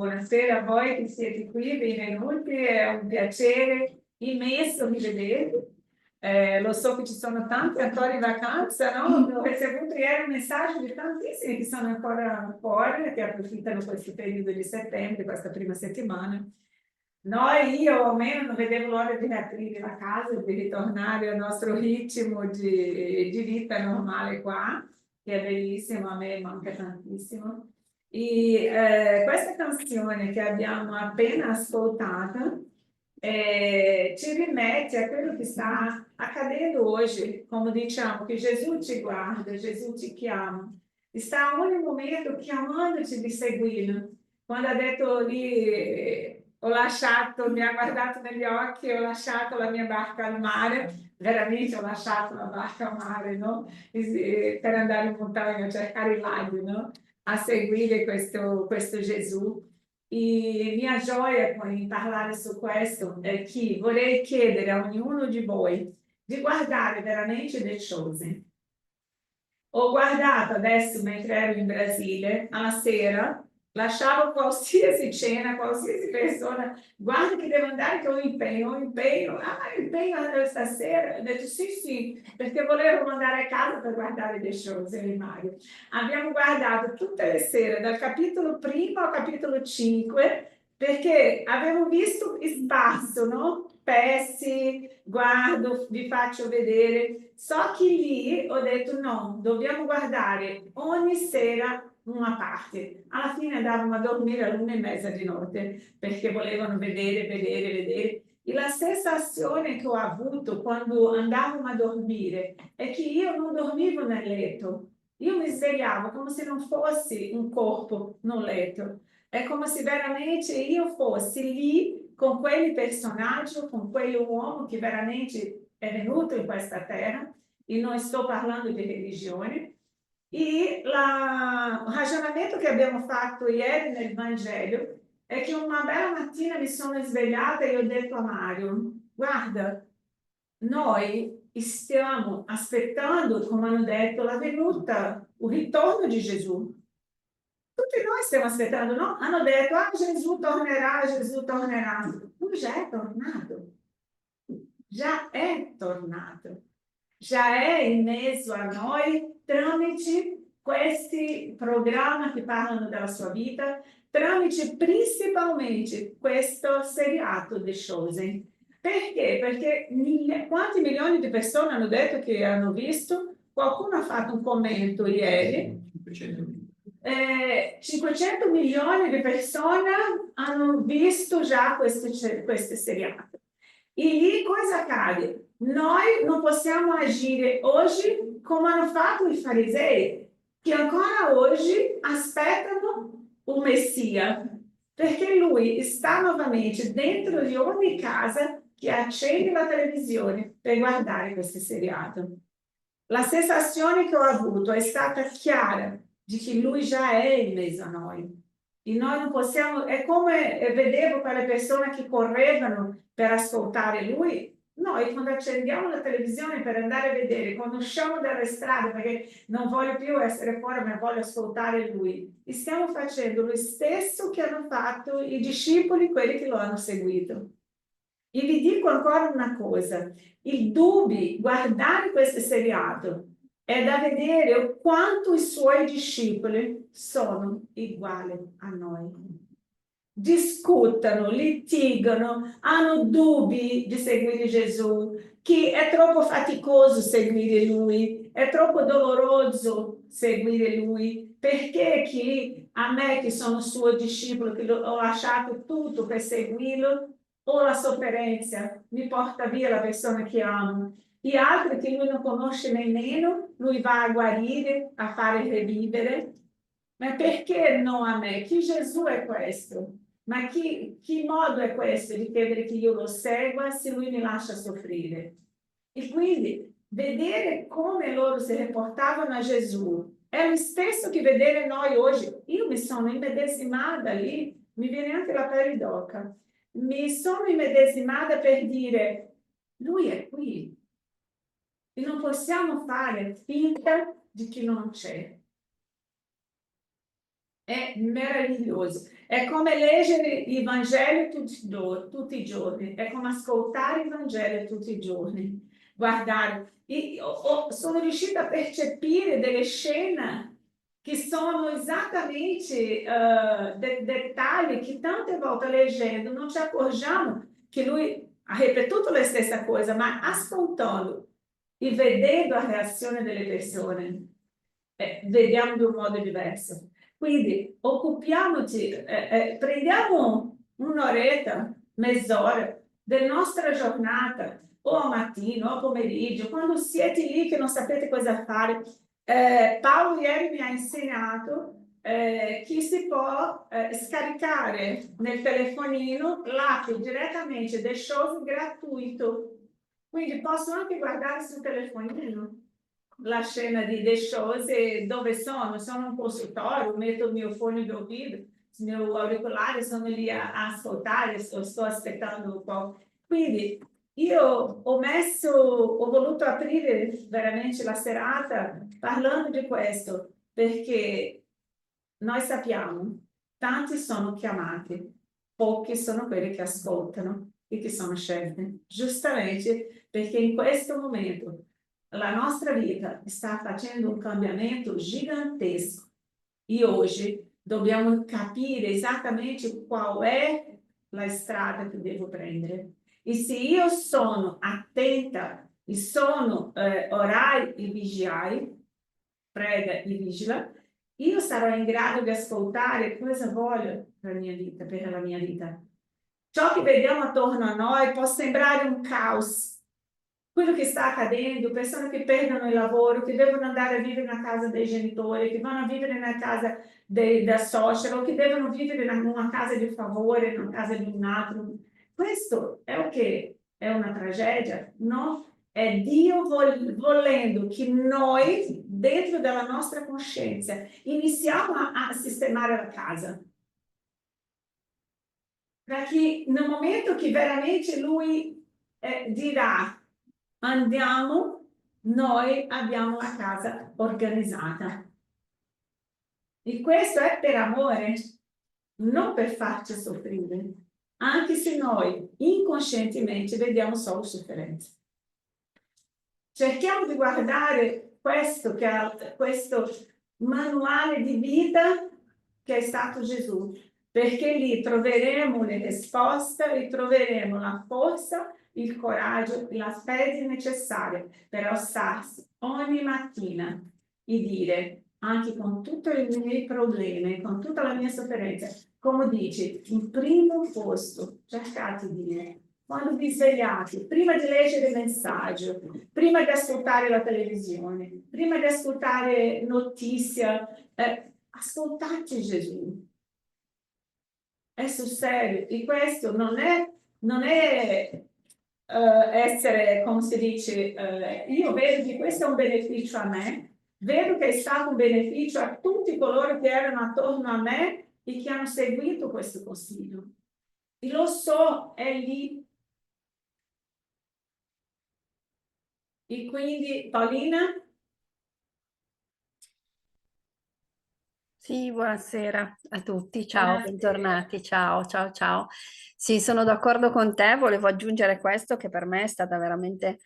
Buonasera a voi che siete qui, benvenuti, è un piacere immenso rivedervi. Lo so che ci sono tanti ancora in vacanza, no? Ho ricevuto ieri un messaggio di tantissimi che sono ancora fuori, che approfittano questo periodo di settembre, questa prima settimana. Io almeno non vedevo l'ora di riaprire la casa e di ritornare al nostro ritmo di vita normale qua, che è bellissimo, a me manca tantissimo. Questa canzone che abbiamo appena ascoltato ci rimette a quello che sta accadendo oggi, come diciamo, che Gesù ci guarda, Gesù ci chiama, sta a ogni momento chiamandoci di seguirlo. Quando ha detto lì, ho lasciato, mi ha guardato negli occhi, ho lasciato la mia barca al mare, veramente ho lasciato la barca al mare, no? Per andare in montagna a cercare il lago, no? A seguire questo Gesù. E mia gioia in parlare su questo è che vorrei chiedere a ognuno di voi di guardare veramente le cose. Ho guardato adesso mentre ero in Brasile, alla sera, lasciavo qualsiasi cena, qualsiasi persona, guarda che devo andare che ho impegno, impegno stasera. Ho detto sì, perché volevo andare a casa per guardare le cose in Mario. Abbiamo guardato tutte le sere, dal capitolo 1 al capitolo 5, perché avevo visto il spasso, no? Pezzi, guardo, vi faccio vedere. So che lì ho detto no, dobbiamo guardare ogni sera una parte. Alla fine andavamo a dormire all'1:30 di notte perché volevano vedere. E la sensazione che ho avuto quando andavamo a dormire è che io non dormivo nel letto. Io mi svegliavo come se non fossi un corpo nel letto. È come se veramente io fossi lì con quei personaggi, con quell'uomo che veramente è venuto in questa terra, e non sto parlando di religione. E il ragionamento che abbiamo fatto ieri nel Vangelo è che una bella mattina mi sono svegliata e ho detto a Mario, guarda, noi stiamo aspettando, come hanno detto, la venuta, il ritorno di Gesù. Tutti noi stiamo aspettando, no? Hanno detto, Gesù tornerà, Gesù tornerà. Non già è tornato. Già è tornato. Già è in mezzo a noi tramite questi programmi che parlano della sua vita, tramite principalmente questo seriato di cose. Perché? Perché quanti milioni di persone hanno detto che hanno visto? Qualcuno ha fatto un commento ieri. 500 milioni di persone hanno visto già queste seriate. E lì cosa accade? Noi non possiamo agire oggi come hanno fatto i farisei, che ancora oggi aspettano un Messia, perché lui sta novamente dentro di ogni casa che accende la televisione per guardare questo seriato. La sensazione che ho avuto è stata chiara di che lui già è in mezzo a noi. E noi non possiamo, è come vedevo quelle persone che correvano per ascoltare lui. Noi quando accendiamo la televisione per andare a vedere, quando usciamo dalle strade perché non voglio più essere fuori ma voglio ascoltare lui, e stiamo facendo lo stesso che hanno fatto i discepoli, quelli che lo hanno seguito. E vi dico ancora una cosa, il Dubbi, guardare questo seriato, è da vedere quanto i suoi discepoli sono uguali a noi. Discutono, litigano, hanno dubbi di seguire Gesù, che è troppo faticoso seguire Lui, è troppo doloroso seguire Lui, perché che a me che sono suo discepolo, che ho lasciato tutto per seguirlo, o la sofferenza mi porta via la persona che amo. Gli altri che lui non conosce nemmeno, lui va a guarire, a fare rivivere. Ma perché no a me? Chi Gesù è questo? Ma chi modo è questo di chiedere che io lo segua se lui mi lascia soffrire? E quindi vedere come loro si riportavano a Gesù è lo stesso che vedere noi oggi. Io mi sono immedesimata lì, mi viene anche la pelle d'oca. Mi sono immedesimata per dire, lui è qui e non possiamo fare finta di che non c'è. È meraviglioso. È come leggere il Vangelo tutti i giorni, è come ascoltare il Vangelo tutti i giorni, guardare. Sono riuscita a percepire delle scene che sono esattamente dettagli che tante volte leggendo non ci accorgiamo che lui ha ripetuto la stessa cosa, ma ascoltando e vedendo la reazione delle persone, vediamo di un modo diverso. Quindi occupiamoci, prendiamo un'oretta, mezz'ora della nostra giornata, o a mattino o a pomeriggio, quando siete lì che non sapete cosa fare. Paolo ieri mi ha insegnato che si può scaricare nel telefonino l'app direttamente del show gratuito. Quindi posso anche guardare sul telefonino la scena di The Shows e dove sono un consultório, metto il mio fone di ouvido, il mio auricolare, sono lì a ascoltare, sto aspettando un po'. Quindi io ho voluto aprire veramente la serata parlando di questo, perché noi sappiamo, tanti sono chiamati, pochi sono quelli che ascoltano e che sono scelti, giustamente perché in questo momento la nostra vita sta facendo un cambiamento gigantesco e oggi dobbiamo capire esattamente qual è la strada che devo prendere. E se io sono attenta e sono orai e vigiai, prega e vigila, io sarò in grado di ascoltare cosa voglio per la mia vita. Ciò che vediamo attorno a noi può sembrare un caos, quello che sta accadendo, persone che perdono il lavoro, che devono andare a vivere nella casa dei genitori, che vanno a vivere nella casa da suocero, che devono vivere in una casa di favore, in una casa di un altro. Questo è o che è una tragedia, no? È Dio volendo che noi, dentro della nostra coscienza, iniziamo a sistemare la casa. Perché nel momento che veramente Lui dirà andiamo, noi abbiamo la casa organizzata. E questo è per amore, non per farci soffrire, anche se noi inconscientemente vediamo solo sofferenza. Cerchiamo di guardare questo manuale di vita che è stato Gesù, perché lì troveremo le risposte, lì troveremo la forza, il coraggio e la fede necessaria per alzarsi ogni mattina e dire, anche con tutti i miei problemi, con tutta la mia sofferenza, come dice, in primo posto cercate di me. Quando vi svegliate, prima di leggere il messaggio, prima di ascoltare la televisione, prima di ascoltare notizie, ascoltate Gesù. È sul serio. E questo non è essere, come si dice, io vedo che questo è un beneficio a me, vedo che è stato un beneficio a tutti coloro che erano attorno a me e che hanno seguito questo consiglio. E lo so, è lì. E quindi, Paolina? Sì, buonasera a tutti, ciao, Buonasera. bentornati, ciao, ciao, ciao. Sì, sono d'accordo con te, volevo aggiungere questo che per me è stata veramente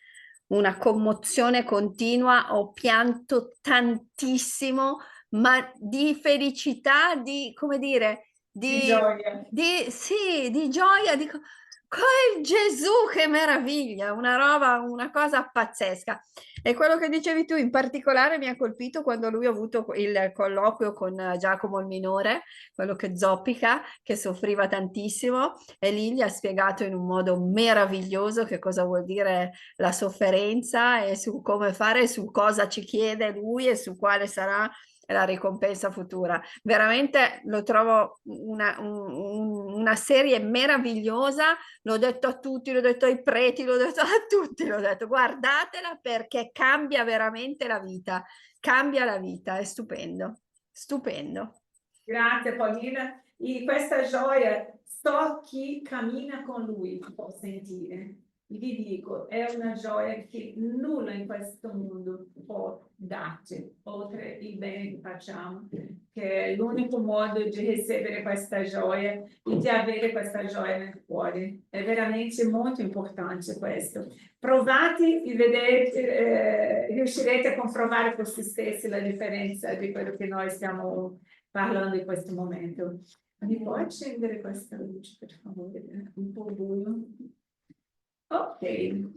una commozione continua, ho pianto tantissimo, ma di felicità, di, come dire, Di gioia. sì, di gioia, dico, quel Gesù, che meraviglia, una roba, una cosa pazzesca. E quello che dicevi tu in particolare mi ha colpito quando lui ha avuto il colloquio con Giacomo il minore, quello che zoppica, che soffriva tantissimo, e lì gli ha spiegato in un modo meraviglioso che cosa vuol dire la sofferenza e su come fare, su cosa ci chiede lui e su quale sarà la ricompensa futura. Veramente lo trovo una serie meravigliosa, l'ho detto a tutti, l'ho detto ai preti, l'ho detto a tutti, l'ho detto guardatela perché cambia veramente la vita, cambia la vita, è stupendo, stupendo. Grazie Paolina. E questa gioia, so chi cammina con lui, può sentire. gli dico, è una gioia che nulla in questo mondo può darci, oltre il bene che facciamo, che è l'unico modo di ricevere questa gioia e di avere questa gioia nel cuore. È veramente molto importante questo. Provate e vedete, riuscirete a comprovare per se stessi la differenza di quello che noi stiamo parlando in questo momento. Mi puoi accendere questa luce, per favore? Un po' buio. Ok, The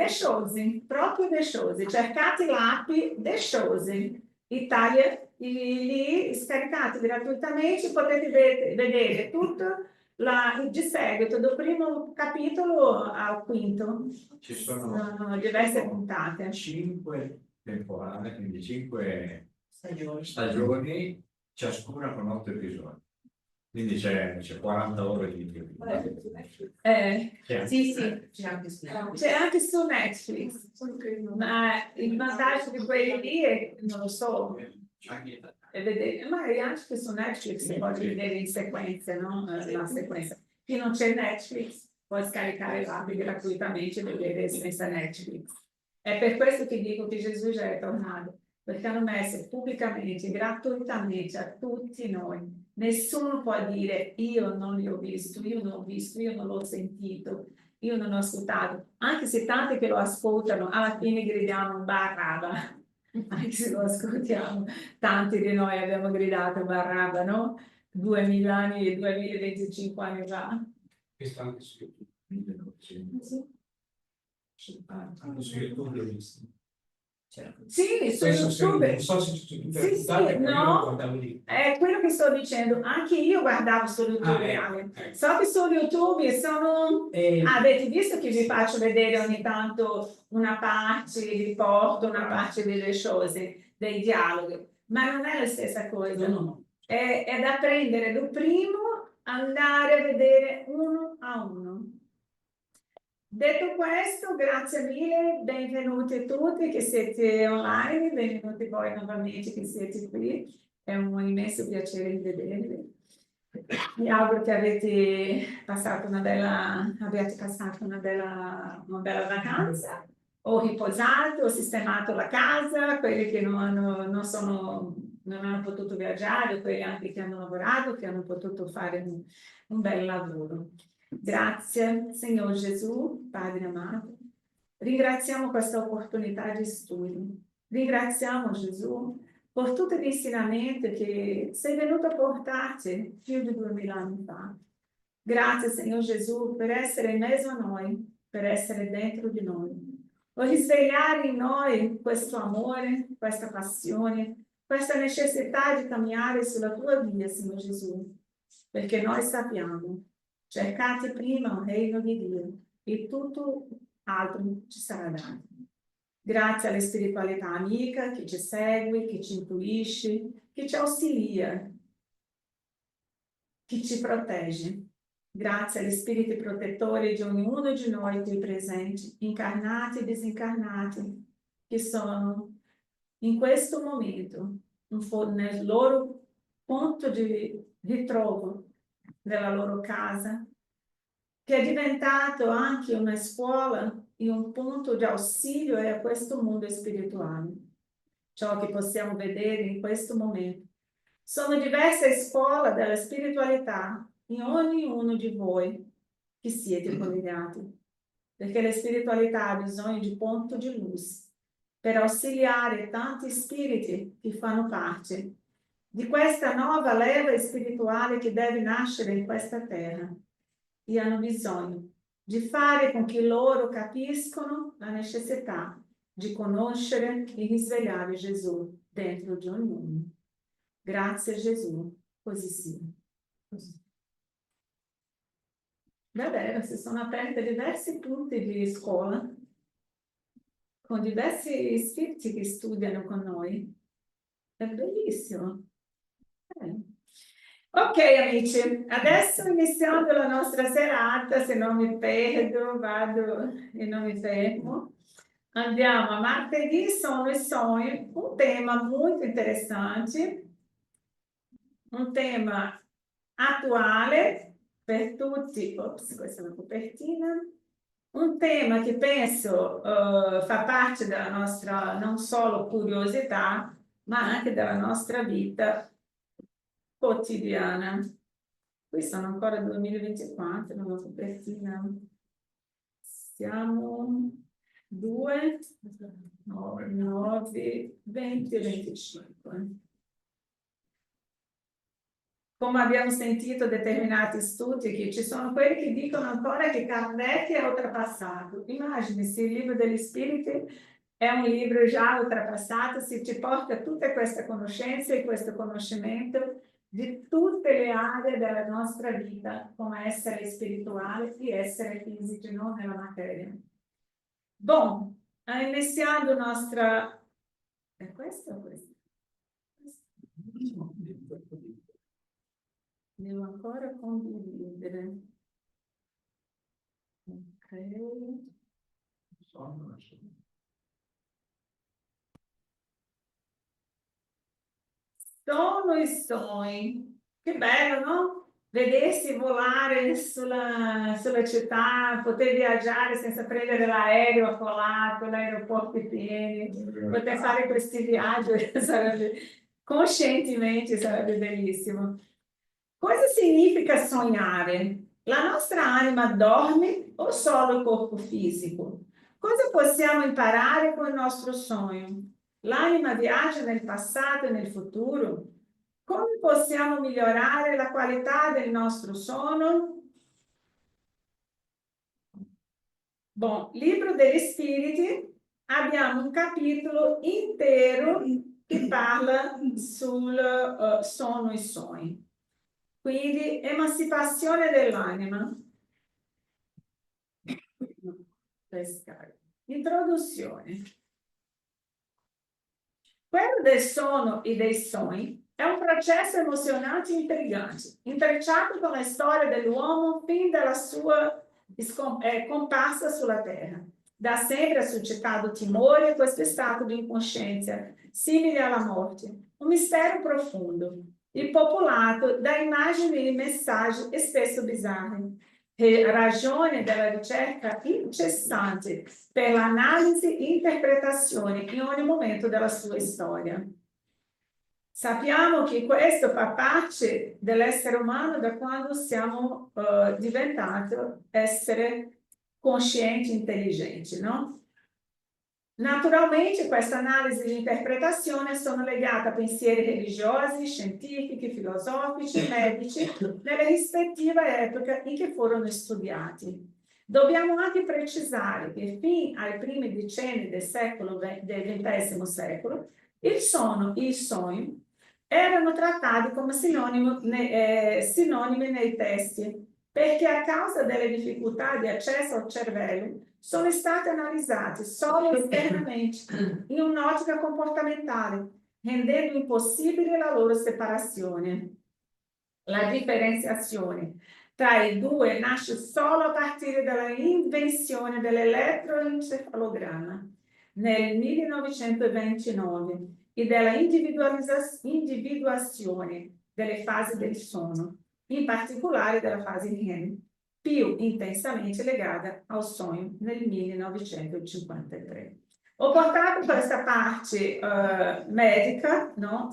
Chosen, proprio The Chosen, cercate l'app The Chosen Italia, lì scaricate gratuitamente, potete vedere tutto il di seguito, dal primo capitolo al quinto. Ci sono diverse puntate. 5 temporate, quindi 5 stagioni, ciascuna con 8 episodi. Quindi c'è 40 ore di più. Sì, c'è anche su Netflix, ma il vantaggio di quelli lì è, non lo so, è vedere, magari anche su Netflix si può vedere in sequenze, no? La sequenza. Chi non c'è Netflix può scaricare l'app gratuitamente e vedere senza Netflix. È per questo che dico che Gesù già è tornato, perché hanno messo pubblicamente, gratuitamente a tutti noi. Nessuno può dire io non li ho visto, io non ho visto, io non l'ho sentito, io non ho ascoltato. Anche se tanti che lo ascoltano, alla fine gridiamo Barabba. Anche se lo ascoltiamo, tanti di noi abbiamo gridato Barabba, no? 2000 anni e 2025 anni fa. Questo anche su YouTube. Anche su YouTube l'ho visto. Sì, su YouTube. Non so se Sì, no, è quello che sto dicendo. Anche io guardavo su YouTube. So che su YouTube sono... avete visto che vi faccio vedere ogni tanto una parte, vi porto una parte delle cose, dei dialoghi, ma non è la stessa cosa. No. È da prendere da primo, andare a vedere uno a uno. Detto questo, grazie mille, benvenuti tutti che siete online, benvenuti voi nuovamente che siete qui, è un immenso piacere di vedervi. Mi auguro che abbiate passato una bella vacanza, o riposato, o sistemato la casa, quelli che non hanno potuto viaggiare, quelli anche che hanno lavorato, che hanno potuto fare un bel lavoro. Grazie, Signor Gesù, Padre amato. Ringraziamo questa opportunità di studio. Ringraziamo Gesù per tutti gli insegnamenti che sei venuto a portarci più di 2000 anni fa. Grazie, Signor Gesù, per essere in mezzo a noi, per essere dentro di noi. Vuoi risvegliare in noi questo amore, questa passione, questa necessità di camminare sulla tua via, Signor Gesù, perché noi sappiamo. Cercate prima il regno di Dio e tutto altro ci sarà dato. Grazie alla spiritualità amica che ci segue, che ci intuisce, che ci auxilia, che ci protegge. Grazie agli spiriti protettori di ognuno di noi qui presenti, incarnati e disincarnati, che sono in questo momento nel loro punto di ritrovo della loro casa, che è diventato anche una scuola e un punto di ausilio a questo mondo spirituale. Ciò che possiamo vedere in questo momento sono diverse scuole della spiritualità in ognuno di voi che siete collegati, perché la spiritualità ha bisogno di punto di luce per auxiliare tanti spiriti che fanno parte di questa nuova leva spirituale che deve nascere in questa terra e hanno bisogno di fare con che loro capiscono la necessità di conoscere e risvegliare Gesù dentro di ognuno. Grazie Gesù, così sia. Davvero, si sono aperte diversi punti di scuola con diversi spiriti che studiano con noi. È bellissimo. Ok amici, adesso iniziando la nostra serata, se non mi perdo, vado e non mi fermo. Andiamo a martedì, sono i sogni, un tema molto interessante, un tema attuale per tutti, ops, questa è una copertina, un tema che penso fa parte della nostra non solo curiosità, ma anche della nostra vita quotidiana. Qui sono ancora 2024, una copertina. Siamo 2, 9, 20 e 25. Come abbiamo sentito determinati studi, che ci sono quelli che dicono ancora che Kardec è oltrepassato. Immagini se il libro degli spiriti è un libro già oltrepassato, si ci porta tutte queste conoscenze e questo conoscimento di tutte le aree della nostra vita, come essere spirituale e essere fisici, non nella materia. Bom, iniziando nostra... È questo o questo? Devo ancora condividere. Ok. Sono i sogni. Che bello, no? Vedersi volare sulla città, poter viaggiare senza prendere l'aereo affolato, l'aeroporto pieni, poter fare questi viaggi sarebbe, coscientemente sarebbe bellissimo. Cosa significa sognare? La nostra anima dorme o solo il corpo fisico? Cosa possiamo imparare con il nostro sogno? L'anima viaggia nel passato e nel futuro? Come possiamo migliorare la qualità del nostro sonno? Bom, Libro degli Spiriti, abbiamo un capitolo intero che parla sul sonno e sogni. Quindi, emancipazione dell'anima. Introduzione. Quello del sonno e dei sogni è un processo emozionante e intrigante, intrecciato con la storia dell'uomo fin dalla sua comparsa sulla Terra. Da sempre ha suscitato timore questo stato di incoscienza, simile alla morte, un mistero profondo e popolato da immagini e messaggi spesso bizzarri, ragione della ricerca incessante per l'analisi e interpretazione in ogni momento della sua storia. Sappiamo che questo fa parte dell'essere umano da quando siamo diventati essere conscienti e intelligenti, no? Naturalmente questa analisi e interpretazione sono legate a pensieri religiosi, scientifici, filosofici e medici nelle rispettive epoche in che furono studiati. Dobbiamo anche precisare che fin ai primi decenni del XX secolo il sonno e il sogno erano trattati come sinonimi nei testi, perché a causa delle difficoltà di accesso al cervello sono stati analizzati solo esternamente in un'ottica comportamentale, rendendo impossibile la loro separazione. La differenziazione tra i due nasce solo a partire dalla invenzione dell'elettroencefalogramma nel 1929 e della individuazione delle fasi del sonno, in particolare della fase REM, più intensamente legata al sogno nel 1953. Ho portato questa parte medica, no?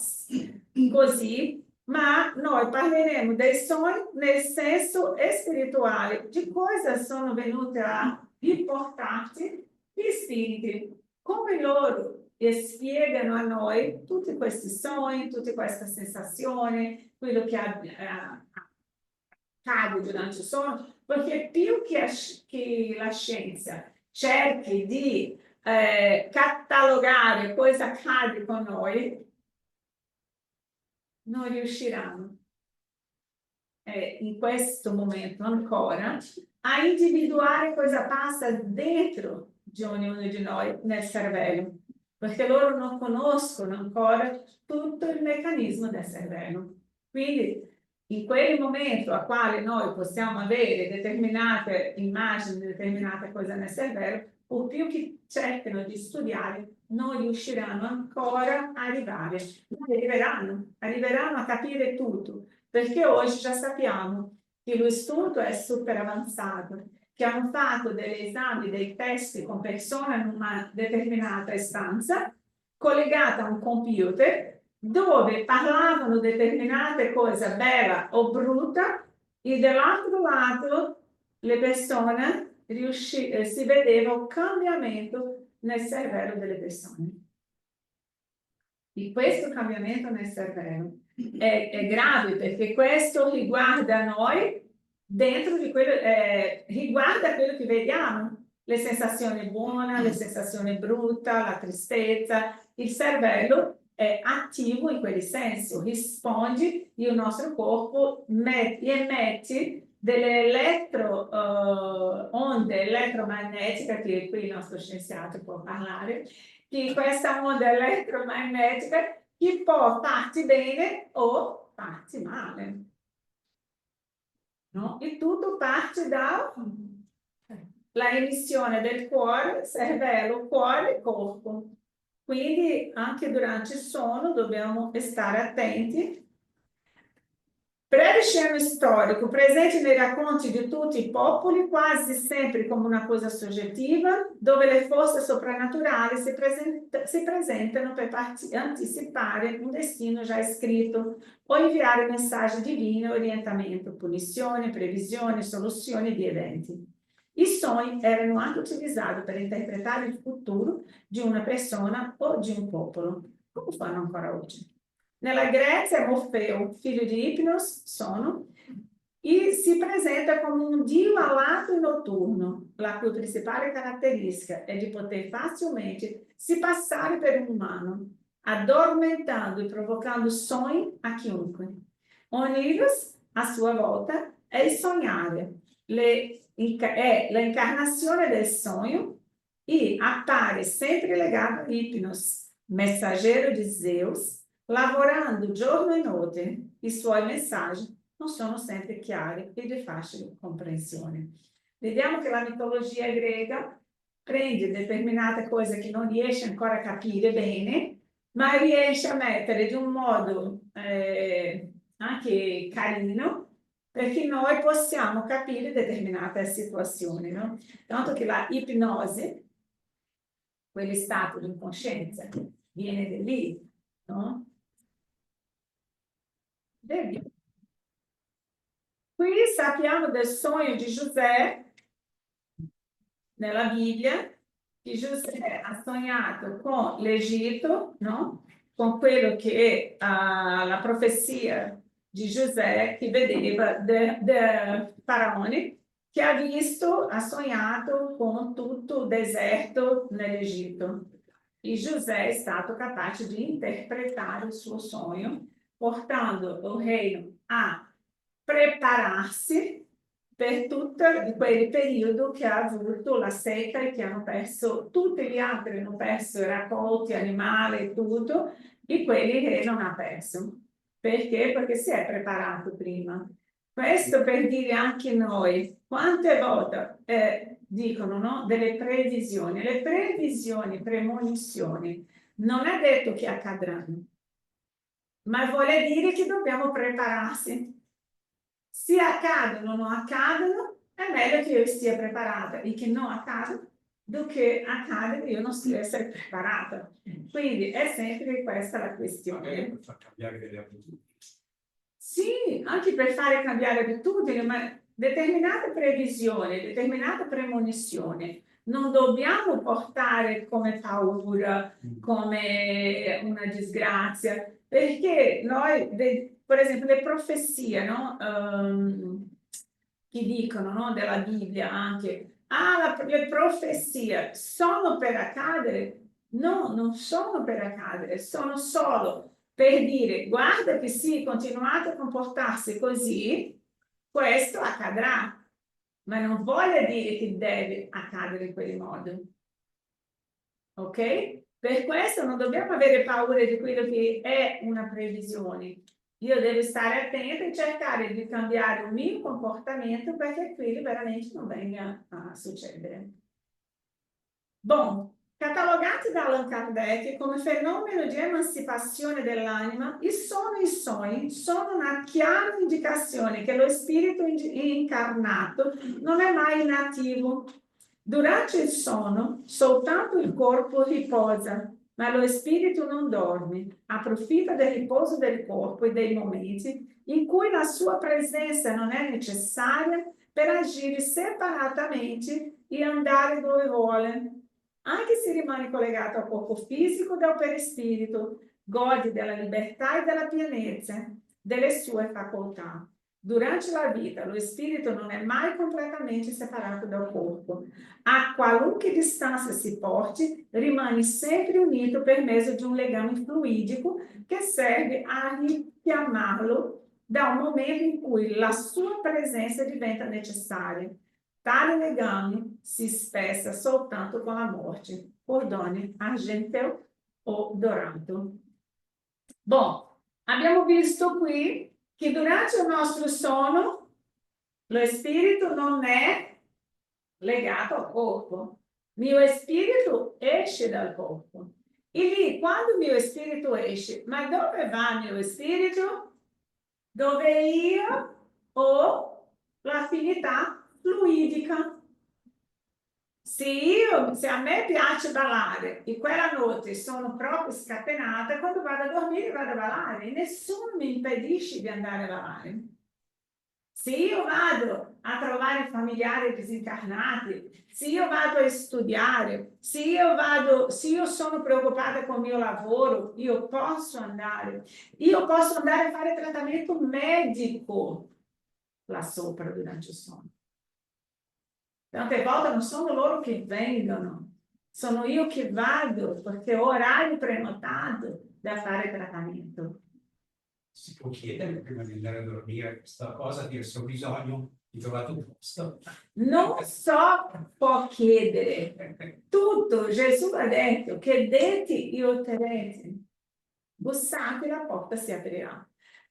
Così, ma noi parleremo dei sogni nel senso spirituale, di cosa sono venuti a riportarci gli spiriti, come loro spiegano a noi tutti questi sogni, tutte queste sensazioni, quello che accade durante il sonno, perché più che la scienza cerchi di catalogare cosa accade con noi, non riusciranno in questo momento ancora a individuare cosa passa dentro di ognuno di noi nel cervello, perché loro non conoscono ancora tutto il meccanismo del cervello. Quindi in quel momento a quale noi possiamo avere determinate immagini, determinate cose nel cervello, o più che cercano di studiare, non riusciranno ancora a arriveranno a capire tutto, perché oggi già sappiamo che lo studio è super avanzato, che hanno fatto degli esami, dei test con persone in una determinata stanza, collegata a un computer, dove parlavano determinate cose, bella o brutta, e dall'altro lato le persone si vedeva un cambiamento nel cervello delle persone. E questo cambiamento nel cervello è grave, perché questo riguarda noi dentro di quello, riguarda quello che vediamo, le sensazioni buone, le sensazioni brutte, la tristezza. Il cervello è attivo in quel senso, risponde e il nostro corpo emette delle onde elettromagnetiche, che qui il nostro scienziato può parlare, che questa onda elettromagnetica che può farti bene o farti male. No? E tutto parte dalla emissione del cuore, cervello, cuore e corpo. Quindi anche durante il sonno dobbiamo stare attenti. Breve scena storico, presente nei racconti di tutti i popoli, quasi sempre come una cosa soggettiva, dove le forze soprannaturali si presentano per anticipare un destino già scritto o inviare messaggi divini, orientamento, punizione, previsione, soluzione di eventi. I sogni erano anche utilizzati per interpretare il futuro di una persona o di un popolo, come fanno ancora oggi. Nella Grecia, Morfeo, figlio di Ipnos, e si presenta come un dio alato e notturno, la cui principale caratteristica è di poter facilmente si passare per un umano, addormentando e provocando sogni a chiunque. Oniris, a sua volta, è il sognare, è l'incarnazione del sogno e appare sempre legato a Ipnos, messaggero di Zeus, lavorando giorno e notte. I suoi messaggi non sono sempre chiari e di facile comprensione. Vediamo che la mitologia greca prende determinate cose che non riesce ancora a capire bene, ma riesce a mettere di un modo anche carino, perché noi possiamo capire determinate situazioni, no? Tanto che la ipnosi, quell'stato di incoscienza, viene da lì, no? Qui sappiamo del sogno di Giuseppe nella Bibbia, che Giuseppe ha sognato con l'Egitto, no? Con quello che è la profezia di Giuseppe che vedeva del faraone, che ha sognato con tutto il deserto nell'Egitto. E Giuseppe è stato capace di interpretare il suo sogno, portando il reino a prepararsi per tutto quel periodo che ha avuto la secca e che hanno perso, tutti gli altri hanno perso i raccolti, animali e tutto, e quelli che non ha perso. Perché? Perché si è preparato prima. Questo per dire anche noi, quante volte dicono, no? Delle previsioni. Le previsioni, premonizioni, non è detto che accadranno, ma vuole dire che dobbiamo prepararsi. Se accadono o non accadono, è meglio che io stia preparata, e che non accadono, do che accade che io non stia essere preparata. Quindi è sempre questa la questione. Per far cambiare delle abitudini. Sì, anche per fare cambiare abitudini, ma determinate previsioni, determinate premonizioni non dobbiamo portare come paura, come una disgrazia, perché noi, per esempio, le profezie, no? Che dicono, no? Della Bibbia anche, le profezie sono per accadere? No, non sono per accadere, sono solo per dire, guarda che se continuate a comportarsi così, questo accadrà, ma non vuole dire che deve accadere in quel modo. Ok? Per questo non dobbiamo avere paura di quello che è una previsione. Io devo stare attenta e cercare di cambiare il mio comportamento perché quello veramente non venga a succedere. Bom, Catalogati da Allan Kardec come fenomeno di emancipazione dell'anima, il sonno e i sogni sono una chiara indicazione che lo spirito incarnato non è mai inattivo. Durante il sonno, soltanto il corpo riposa, ma lo spirito non dorme, approfitta del riposo del corpo e dei momenti in cui la sua presenza non è necessaria per agire separatamente e andare dove vuole. Anche se rimane collegato al corpo fisico dal perispirito, gode della libertà e della pienezza delle sue facoltà. Durante la vita, lo spirito non è mai completamente separato dal corpo. A qualunque distância si porti, rimane sempre unito per mezzo di un legame fluidico che serve a richiamarlo da un momento in cui la sua presenza diventa necessaria. Tale legame si spessa soltanto con la morte, Ordone Argenteo o Dorato. Bom, abbiamo visto qui che durante il nostro sonno lo spirito non è legato al corpo. Mio spirito esce dal corpo. E lì, quando il mio spirito esce, ma dove va il mio spirito? Dove io ho l'affinità fluidica. Se a me piace ballare e quella notte sono proprio scatenata, quando vado a dormire vado a ballare e nessuno mi impedisce di andare a ballare. Se io vado a trovare familiari disincarnati, se io vado a studiare, se io sono preoccupata con il mio lavoro, io posso andare a fare trattamento medico là sopra durante il sonno. Tante volte non sono loro che vengono, sono io che vado perché ho orario prenotato da fare trattamento. Si può chiedere prima di andare a dormire questa cosa, dire se ho bisogno di trovare un posto. Non so, può chiedere tutto. Gesù ha detto che detti e otterrete, bussate la porta si aprirà.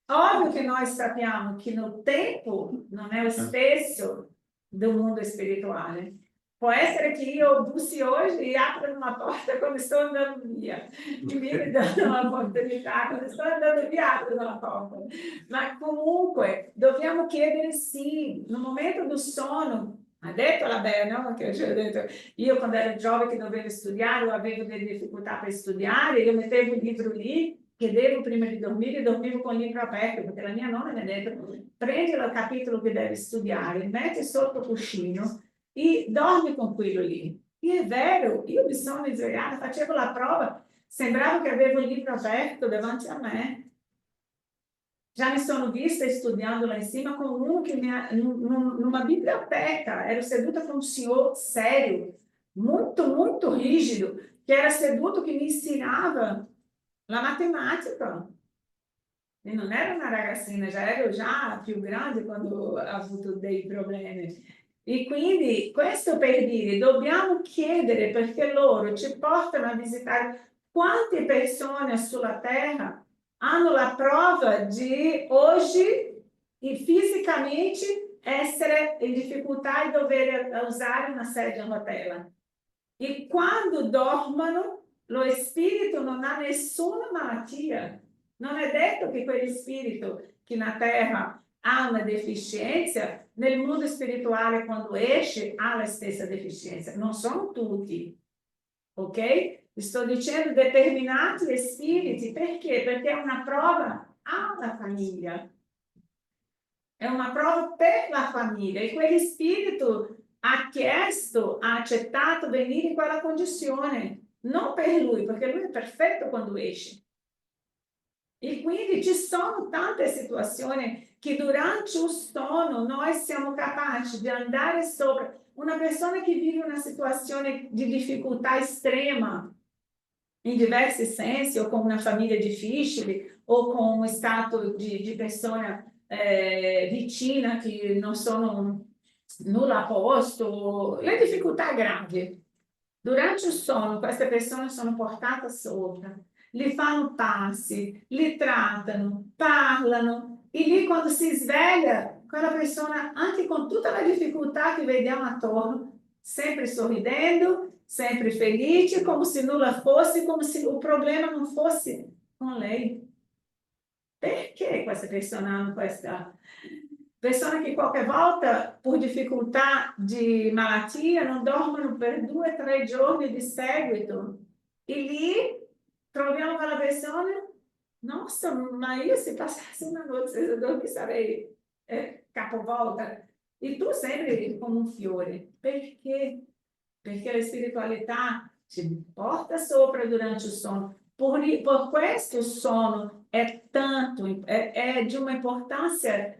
Ovvio che noi sappiamo che il tempo non è lo stesso del mondo spirituale. Può essere che io bussi oggi e apro una porta quando sto andando via, mi danno l'opportunità, quando sto andando via apro una porta. Ma comunque dobbiamo chiedere sì, nel momento del sonno. Ha detto la Bea, no? Che ho detto, io quando ero giovane che dovevo studiare o avevo delle difficoltà per studiare, io mettevo il libro lì, chiedevo prima di dormire, dormivo con il libro aperto, perché la mia nonna mi ha detto, prendi il capitolo che devi studiare, metti sotto il cuscino e dormi con quello lì. E è vero, io mi sono svegliata, facevo la prova, sembrava che avevo il libro aperto davanti a me. Già mi sono vista studiando là in cima con uno che numa biblioteca, ero seduta con un signor sério, molto rigido, che era seduto che mi insegnava la matematica. E non era una ragazzina, ero già più grande quando ho avuto dei problemi. E quindi questo per dire, dobbiamo chiedere perché loro ci portano a visitare quante persone sulla Terra hanno la prova di oggi fisicamente essere in difficoltà e dover usare una sedia a rotella. E quando dormono, lo spirito non ha nessuna malattia. Non è detto che quel spirito che na Terra ha una deficienza, nel mondo spirituale quando esce ha la stessa deficienza. Non sono tutti, ok? Sto dicendo determinati spiriti, perché? Perché è una prova alla famiglia. È una prova per la famiglia e quel spirito ha chiesto, ha accettato venire in quella condizione, non per lui, perché lui è perfetto quando esce. E quindi ci sono tante situazioni che durante il sonno noi siamo capaci di andare sopra. Una persona che vive una situazione di difficoltà estrema, in diversi sensi, o con una famiglia difficile, o con un stato di persona vicina che non sono nulla a posto, le difficoltà gravi. Durante il sonno queste persone sono portate sopra, li fanno passi, li trattano, parlano e lì quando si sveglia quella persona, anche con tutta la difficoltà che vediamo attorno, sempre sorridendo, sempre felice, come se nulla fosse, come se o problema non fosse con lei. Perché questa persona, persone che qualche volta, per difficoltà di malattia, non dormono per 2 o 3 giorni di seguito. E lì troviamo quella persona, nossa, ma io se passasse una notte senza dormire sarei capovolta. E tu sembri come un fiore. Perché? Perché la spiritualità ci porta sopra durante il sonno. Por questo il sonno è di uma importância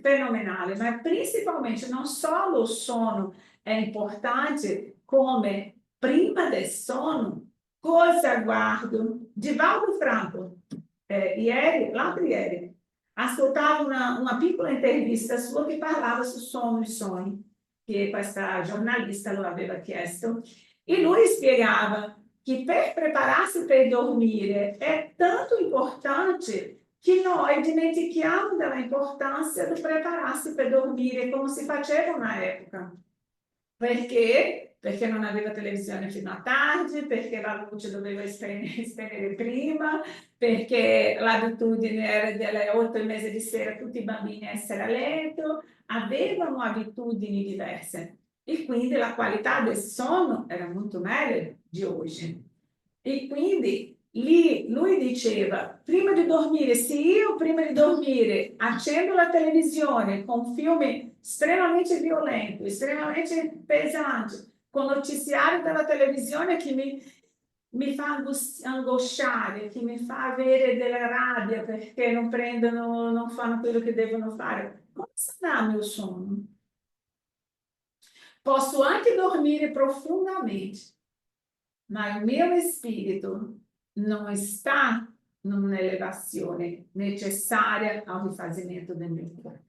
fenomenale, ma principalmente non solo il sonno è importante, come prima del sonno, cosa guardo? Divaldo Franco, l'altro ieri, ascoltavo una piccola intervista sua che parlava su sonno e sogni, che questa giornalista lo aveva chiesto, e lui spiegava che per prepararsi per dormire è tanto importante che noi dimentichiamo della importância di prepararsi per dormire come si faceva una epoca. Perché? Perché non aveva televisione fino a tardi, perché la luce doveva spegnere prima, perché l'abitudine era delle 8:30 di sera tutti i bambini essere a letto, avevano abitudini diverse e quindi la qualità del sonno era molto meglio di oggi. E quindi lui diceva, prima di dormire, se io prima di dormire accendo la televisione con filmi estremamente violenti, estremamente pesanti, con notiziario della televisione che mi fa angosciare, che mi fa avere della rabbia perché non prendono, non fanno quello che devono fare, come sarà il mio sonno? Posso anche dormire profondamente, ma il mio spirito non sta in un'elevazione necessaria al rifacimento del mio corpo.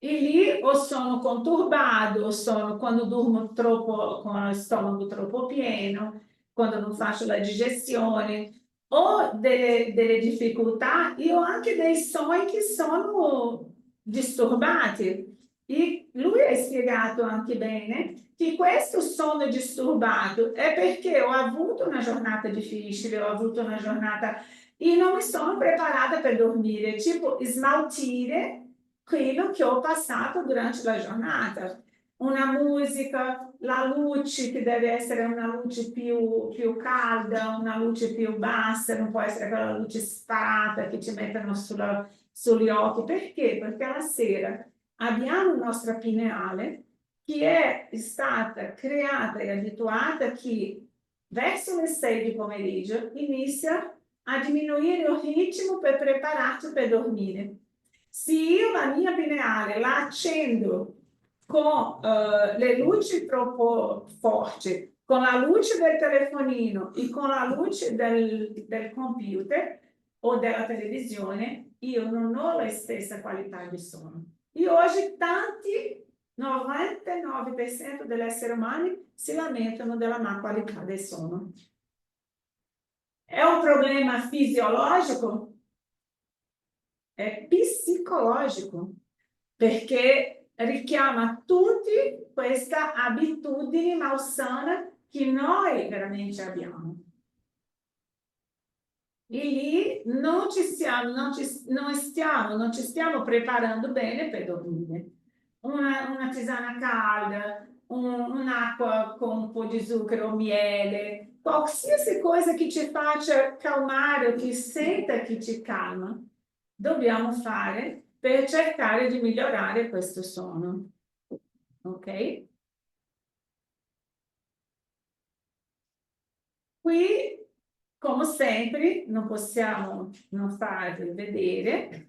E lì o sono conturbato, o sono quando dormo troppo, con lo stomaco troppo pieno, quando non faccio la digestione, ho delle difficoltà, io ho anche dei sogni che sono disturbati. E lui ha spiegato anche bene che questo sonno disturbato è perché ho avuto una giornata difficile, ho avuto una giornata e non mi sono preparata per dormire, tipo smaltire quello che ho passato durante la giornata. Una musica, la luce che deve essere una luce più calda, una luce più bassa, non può essere quella luce sparata che ci mettono sugli occhi. Perché? Perché la sera abbiamo la nostra pineale che è stata creata e abituata che verso le 6 di pomeriggio inizia a diminuire il ritmo per prepararci per dormire. Se io la mia pineale la accendo con le luci troppo forti, con la luce del telefonino e con la luce del computer o della televisione, io non ho la stessa qualità di sonno. E oggi tanti, 99% degli esseri umani si lamentano della má qualità del sonno. È un problema fisiologico? È psicologico, perché richiama tutti questa abitudine malsana che noi veramente abbiamo. E lì non ci stiamo preparando bene per dormire. Una tisana calda, un'acqua con un po' di zucchero o miele, qualsiasi cosa che ci faccia calmare o che senta che ci calma, dobbiamo fare per cercare di migliorare questo sonno. Ok? Qui, come sempre, non possiamo non farvi vedere.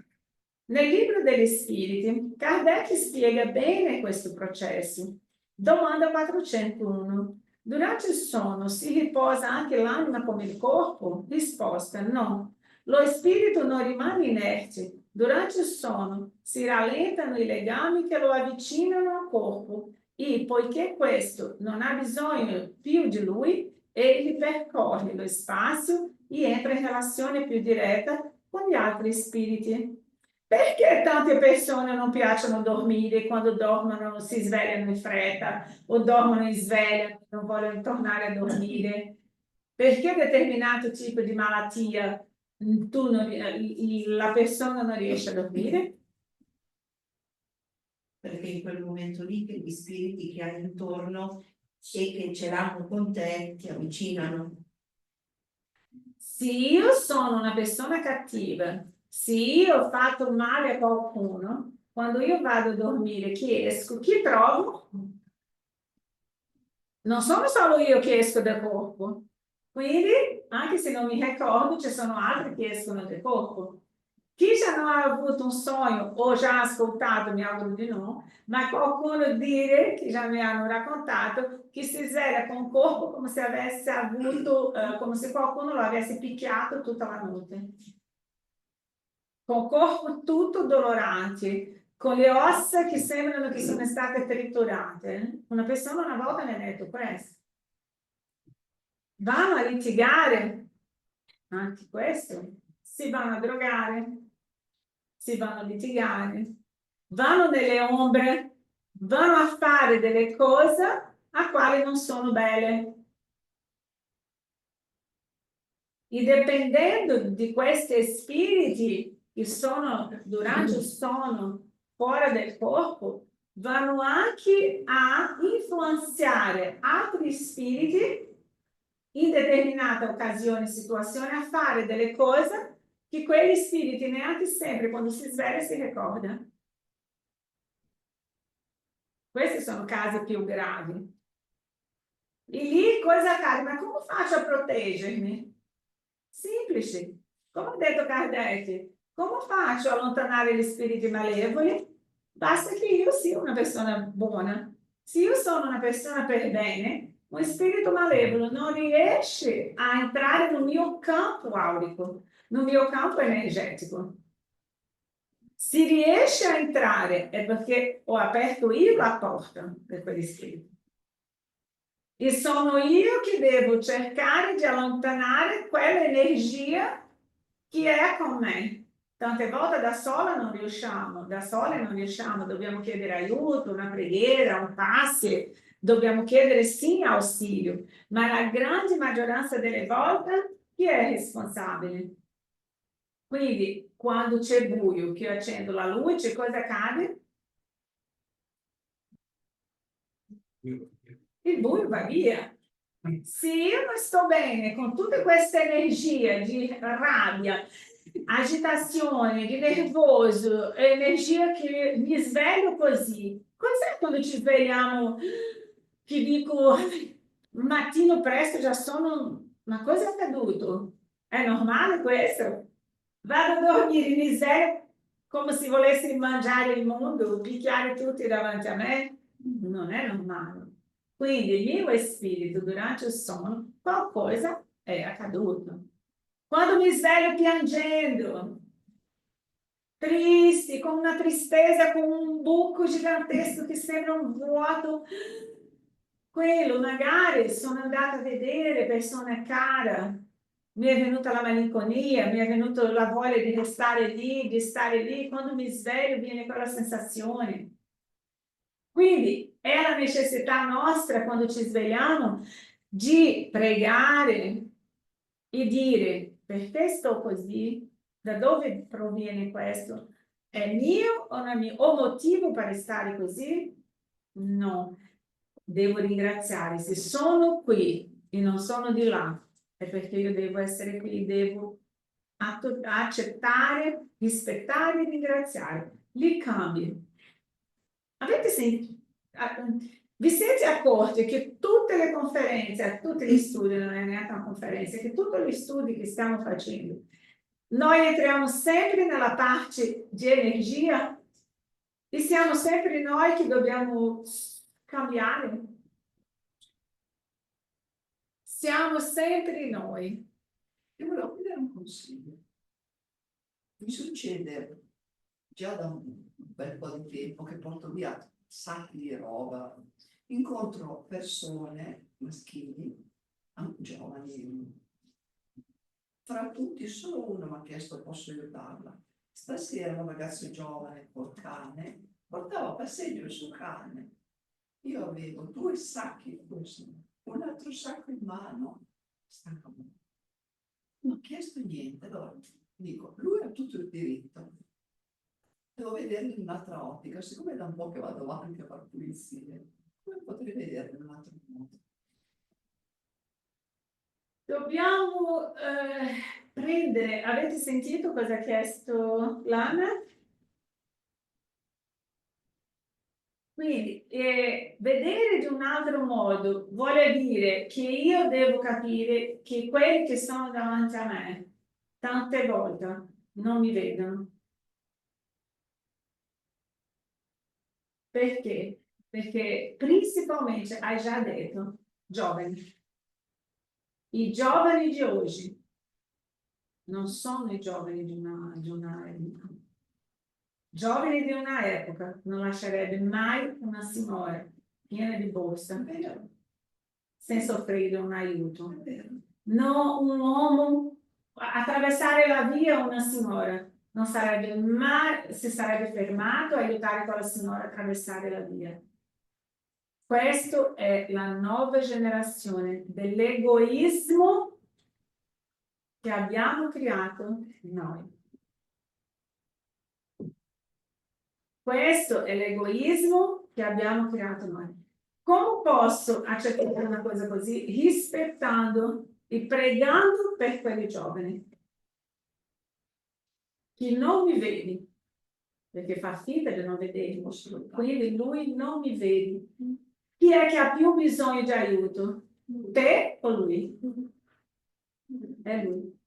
Nel libro degli spiriti, Kardec spiega bene questo processo. Domanda 401. Durante il sonno si riposa anche l'anima come il corpo? Risposta: no. Lo spirito non rimane inerte. Durante il sonno si rallentano i legami che lo avvicinano al corpo e, poiché questo non ha bisogno più di lui, egli percorre lo spazio e entra in relazione più diretta con gli altri spiriti. Perché tante persone non piacciono dormire, quando dormono si svegliano in fretta o dormono in sveglia e non vogliono tornare a dormire? Perché determinato tipo di malattia la persona non riesce a dormire? Perché in quel momento lì che gli spiriti che hai intorno e che ce l'hanno con te ti avvicinano. Se io sono una persona cattiva, se io ho fatto male a qualcuno, quando io vado a dormire, chi esco? Chi trovo? Non sono solo io che esco dal corpo. Quindi, anche se non mi ricordo, ci sono altri che escono dal corpo. Chi già non ha avuto un sogno o già ascoltato, mi auguro di no, ma qualcuno dire, che già mi hanno raccontato, che si sveglia con il corpo come se avesse avuto, come se qualcuno lo avesse picchiato tutta la notte. Con il corpo tutto dolorante, con le ossa che sembrano che sono state triturate. Una persona una volta mi ha detto questo. Vanno a litigare, anche questo, si vanno a drogare, si vanno a litigare, vanno nelle ombre, vanno a fare delle cose a quali non sono belle. E dipendendo di questi spiriti che sono durante il sonno fuori del corpo, vanno anche a influenzare altri spiriti in determinate occasioni e situazioni a fare delle cose che quegli spiriti neanche sempre quando si sveglia si ricorda. Questi sono casi più gravi. E lì cosa accade? Ma come faccio a proteggermi? Semplice. Come ha detto Kardec, come faccio a allontanare gli spiriti malevoli? Basta che io sia una persona buona. Se io sono una persona per bene, un spirito malevolo non riesce a entrare nel mio campo aurico, nel mio campo energetico. Se riesce a entrare è perché ho aperto io la porta per quegli spiriti. E sono io che devo cercare di allontanare quell'energia che è con me. Tante volte da sola non riusciamo, dobbiamo chiedere aiuto, una preghiera, un passo, dobbiamo chiedere sì ausilio, ma la grande maggioranza delle volte chi è responsabile? Quindi quando c'è buio, che io accendo la luce, cosa accade? Il buio va via. Se io non sto bene con tutta questa energia di rabbia, agitazione, di nervoso, energia che mi sveglio così, cos'è quando ci svegliamo che dico mattino presto già sono, ma cosa è accaduto? È normale questo? Vado a dormire in miseria come se volessi mangiare il mondo, picchiare tutti davanti a me? Non è normale. Quindi il mio spirito durante il sonno qualcosa è accaduto. Quando mi sveglio piangendo, tristi, con una tristezza, con un buco gigantesco che sembra un vuoto, quello magari sono andata a vedere persone care, mi è venuta la malinconia, mi è venuta la voglia di restare lì, di stare lì, quando mi sveglio viene quella sensazione. Quindi è la necessità nostra, quando ci svegliamo, di pregare e dire, perché sto così? Da dove proviene questo? È mio o non è mio? Ho motivo per stare così? No. Devo ringraziare. Se sono qui e non sono di là, è perché io devo essere qui, devo accettare, rispettare e ringraziare. Li cambi. Avete sentito? Vi siete accorti che tutte le conferenze, tutti gli studi, non è neanche una conferenza, che tutti gli studi che stiamo facendo, noi entriamo sempre nella parte di energia e siamo sempre noi che dobbiamo cambiare. Siamo sempre noi. Io volevo chiedere un consiglio. Mi succede già da un bel po' di tempo che porto via sacchi di roba, incontro persone maschili, anche giovani, fra tutti solo uno mi ha chiesto posso aiutarla. Stasera un ragazzo giovane col cane portava a passeggio il suo cane. Io avevo 2 sacchi così, un altro sacco in mano. Non ho chiesto niente, allora dico, lui ha tutto il diritto. Devo vederlo in un'altra ottica, siccome da un po' che vado avanti a fare pulizie, come potrei vederlo in un altro modo? Dobbiamo prendere, avete sentito cosa ha chiesto Lana? Quindi vedere di un altro modo vuole dire che io devo capire che quelli che sono davanti a me tante volte non mi vedono. Perché? Perché principalmente, hai già detto, giovani. I giovani di oggi non sono i giovani di una giovani di una epoca non lascerebbe mai una signora piena di borsa senza offrire un aiuto. No, un uomo attraversare la via una signora non sarebbe mai, si sarebbe fermato a aiutare quella signora a attraversare la via. Questa è la nuova generazione dell'egoismo che abbiamo creato noi. Questo è l'egoismo che abbiamo creato noi. Come posso accettare una cosa così? Rispettando e pregando per quelli giovani. Chi non mi vedi, perché fa finta di non vedermi, quindi lui non mi vede. Chi è che ha più bisogno di aiuto? Te o lui? È lui.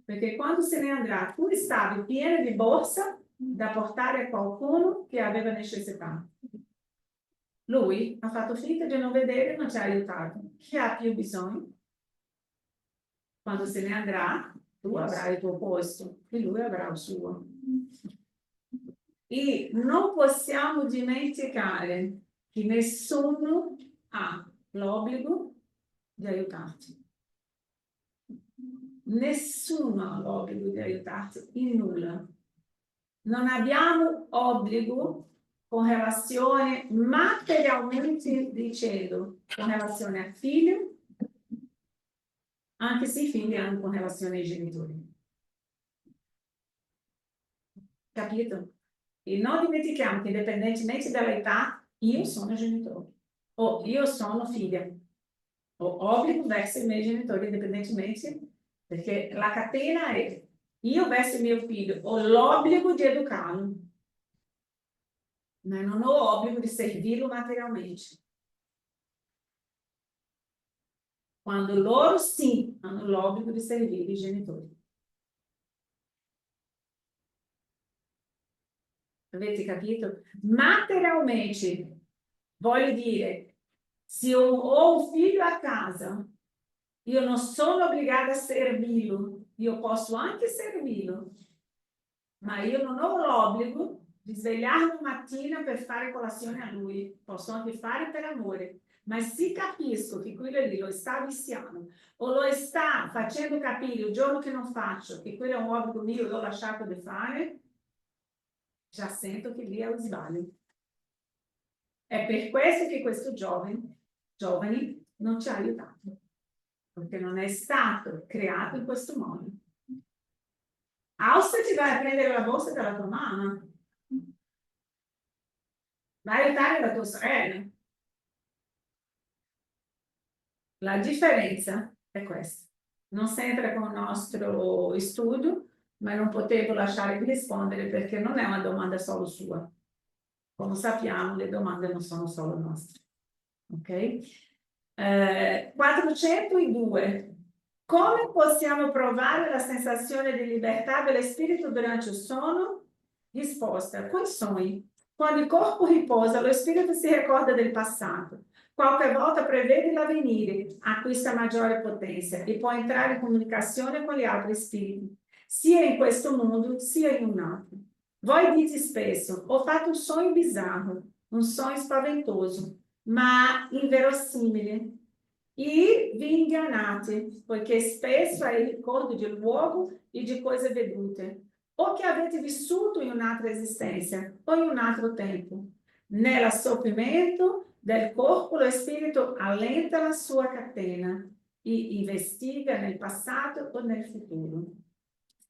Perché quando se ne andrà, tu stavi pieno di borsa da portare a qualcuno che aveva necessità. Lui ha fatto finta di non vedere e non ci ha aiutato. Chi ha più bisogno? Quando se ne andrà, tu avrai il tuo posto e lui avrà il suo. E non possiamo dimenticare che nessuno ha l'obbligo di aiutarti. Nessuno ha l'obbligo di aiutarti in nulla. Non abbiamo obbligo con relazione materialmente dicendo, con relazione al figlio, anche se i figli hanno con relazione ai genitori. Capito? E non dimentichiamo che indipendentemente dall'età, io sono genitore, o io sono figlia, ho obbligo verso i miei genitori indipendentemente, perché la catena è io verso mio figlio ho l'obbligo di educarlo, ma non ho obbligo di servirlo materialmente. Quando loro sì hanno l'obbligo di servire i genitori. Avete capito? Materialmente, voglio dire, se io ho un figlio a casa, io non sono obbligata a servirlo, io posso anche servirlo, ma io non ho l'obbligo di svegliarmi mattina per fare colazione a lui, posso anche fare per amore, ma se capisco che quello lì lo sta viziando o lo sta facendo capire il giorno che non faccio, che quello è un obbligo mio, l'ho lasciato di fare, già sento che lì è lo sbaglio. È per questo che questo giovane non ci ha aiutato, perché non è stato creato in questo modo. Austa ti vai a prendere la borsa dalla tua mamma, vai a aiutare la tua sorella. La differenza è questa. Non sempre con il nostro studio, ma non potevo lasciare di rispondere perché non è una domanda solo sua. Come sappiamo, le domande non sono solo nostre. Ok? 402. Come possiamo provare la sensazione di libertà dello spirito durante il sonno? Risposta: con i sogni. Quando il corpo riposa, lo spirito si ricorda del passato. Qualche volta prevede l'avvenire, acquista maggiore potenza e può entrare in comunicazione con gli altri spiriti, sia in questo mondo sia in un altro. Voi dite spesso: ho fatto un sogno bizzarro, un sogno spaventoso, ma inverosimile. E vi ingannate, poiché spesso è il ricordo di luogo e di cose vedute. o che avete vissuto in un'altra esistenza o in un altro tempo. Nell'assorbimento del corpo, lo spirito allenta la sua catena e investiga nel passato o nel futuro.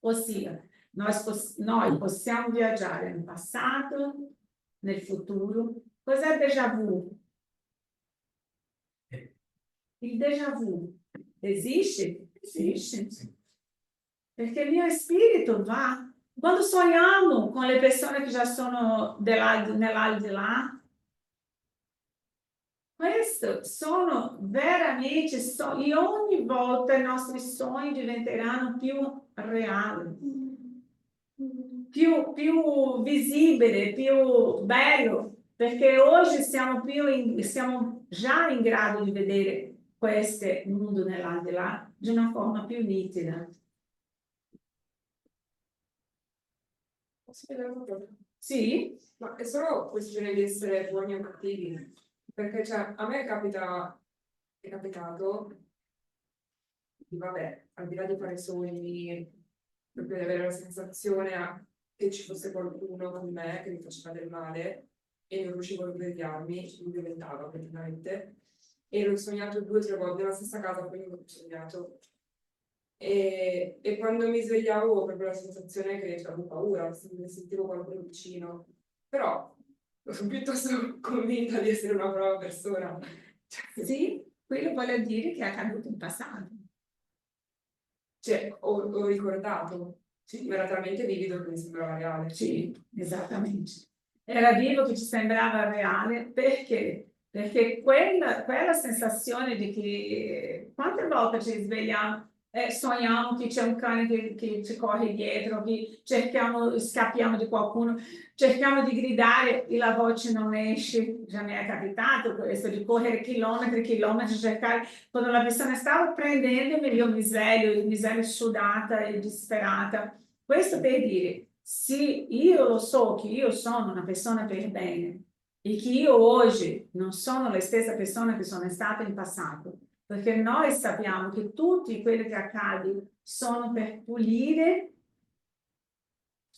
Ossia, noi possiamo viaggiare nel passato, nel futuro. Cos'è déjà vu? Il déjà vu esiste? Esiste. Perché il mio spirito va. Quando sonhiamo con le persone che già sono nell'aldilà, questo sono veramente sogni. Ogni volta i nostri sogni diventeranno più reali, più visibili, più bello, perché oggi siamo già in grado di vedere questo mondo nell'aldilà di una forma più nitida. Posso chiedere una cosa? Sì? Ma è solo questione di essere buoni o cattivi? Perché cioè, a me è capitato di, vabbè, al di là di fare sogni, proprio di avere la sensazione che ci fosse qualcuno con me che mi faceva del male e non riuscivo a svegliarmi, mi diventava praticamente. E l'ho sognato 2 o 3 volte nella stessa casa, quindi l'ho sognato. E quando mi svegliavo avevo proprio la sensazione che avevo paura, mi sentivo qualcuno vicino, però sono piuttosto convinta di essere una brava persona. Sì, quello vuole dire che è accaduto in passato. Cioè, ho ricordato, sì, era talmente vivido che mi sembrava reale. Sì, esattamente. Era vivo che ci sembrava reale perché? Perché quella sensazione di che quante volte ci svegliamo e sogniamo che c'è un cane che ci corre dietro, che scappiamo di qualcuno, cerchiamo di gridare e la voce non esce. Già mi è capitato questo, di correre chilometri e chilometri, cercare. Quando la persona stava prendendomi, io mi sveglio sudata e disperata. Questo per dire, se io lo so che io sono una persona per bene e che io oggi non sono la stessa persona che sono stata in passato, perché noi sappiamo che tutti quelli che accade sono per pulire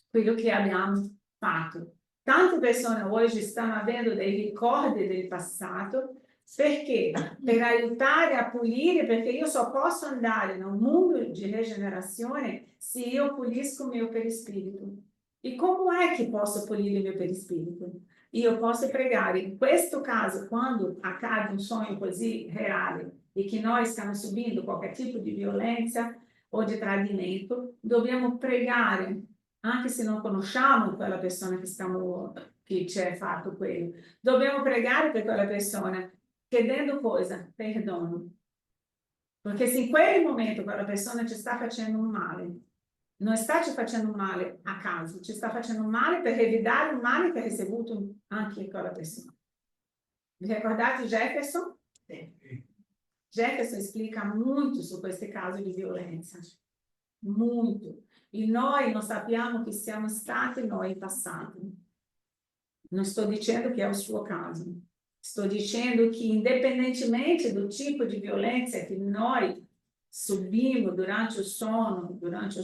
quello che abbiamo fatto. Tante persone oggi stanno avendo dei ricordi del passato perché? Per aiutare a pulire, perché io posso andare in un mondo di rigenerazione se io pulisco il mio perispirito. E come è che posso pulire il mio perispirito? Io posso pregare, in questo caso, quando accade un sogno così reale e che noi stiamo subendo qualche tipo di violenza o di tradimento, dobbiamo pregare, anche se non conosciamo quella persona che ci ha fatto quello, dobbiamo pregare per quella persona, chiedendo cosa? Perdono. Perché se in quel momento quella persona ci sta facendo un male, non sta ci facendo un male a caso, ci sta facendo un male per evitare il male che ha ricevuto anche quella persona. Vi ricordate Jefferson? Sì. Jefferson explica muito su questi casi di violenza, muito. E noi non sappiamo che siamo stati noi in passato. Non sto dicendo che è il suo caso, sto dicendo che indipendentemente do tipo di violenza che noi subimos durante il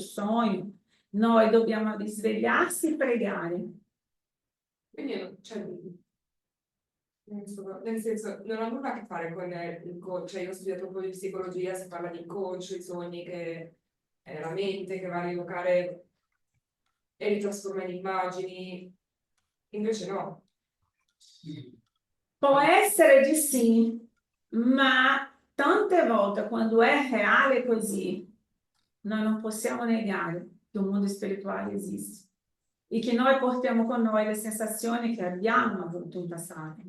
sonho, noi dobbiamo risvegliarsi e pregare. Quindi, cioè, nel senso, non ha nulla a che fare con il coach, cioè io ho studiato un po' di psicologia, si parla di coach, i sogni che è la mente che va a rievocare e li trasforma in immagini, invece no. Può essere di sì, ma tante volte quando è reale così, noi non possiamo negare che un mondo spirituale esiste e che noi portiamo con noi le sensazioni che abbiamo avuto in passato.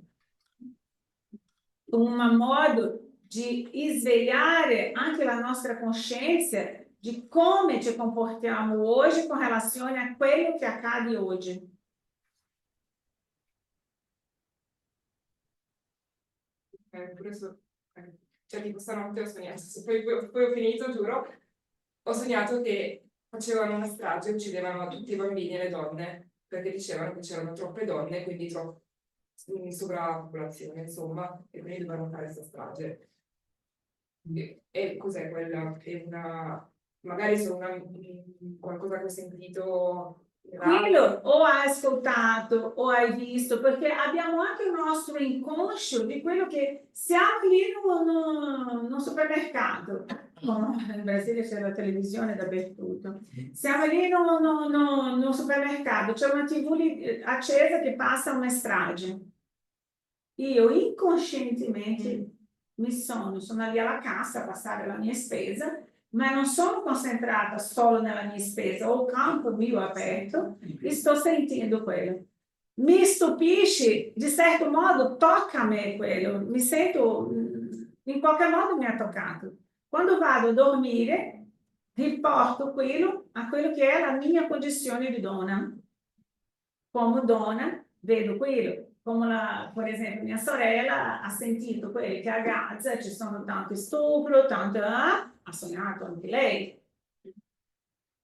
Un modo di risvegliare anche la nostra coscienza di come ci comportiamo oggi con relazione a quello che accade oggi. Cioè tipo stanotte ho sognato, poi ho finito, giuro, ho sognato che facevano una strage, uccidevano tutti i bambini e le donne, perché dicevano che c'erano troppe donne, quindi sovrappopolazione, insomma, e quindi dovevano fare questa strage. E cos'è quella? È una magari sono qualcosa che ho sentito in Quello o hai ascoltato o hai visto, perché abbiamo anche un nostro inconscio di quello che siamo lì in un supermercato. In Brasile c'è la televisione dappertutto. Siamo lì in un supermercato, c'è una TV lì, accesa che passa una strage. Io inconscientemente sono lì alla cassa a passare la mia spesa, ma non sono concentrata solo nella mia spesa, ho il campo mio aperto e sto sentendo quello. Mi stupisce, di certo modo tocca a me quello, mi sento, in qualche modo mi ha toccato. Quando vado a dormire, riporto quello a quello che è la mia condizione di donna. Come donna, vedo quello. Come per esempio mia sorella ha sentito quello che a Gaza ci sono tanti stupri, ha sognato anche lei.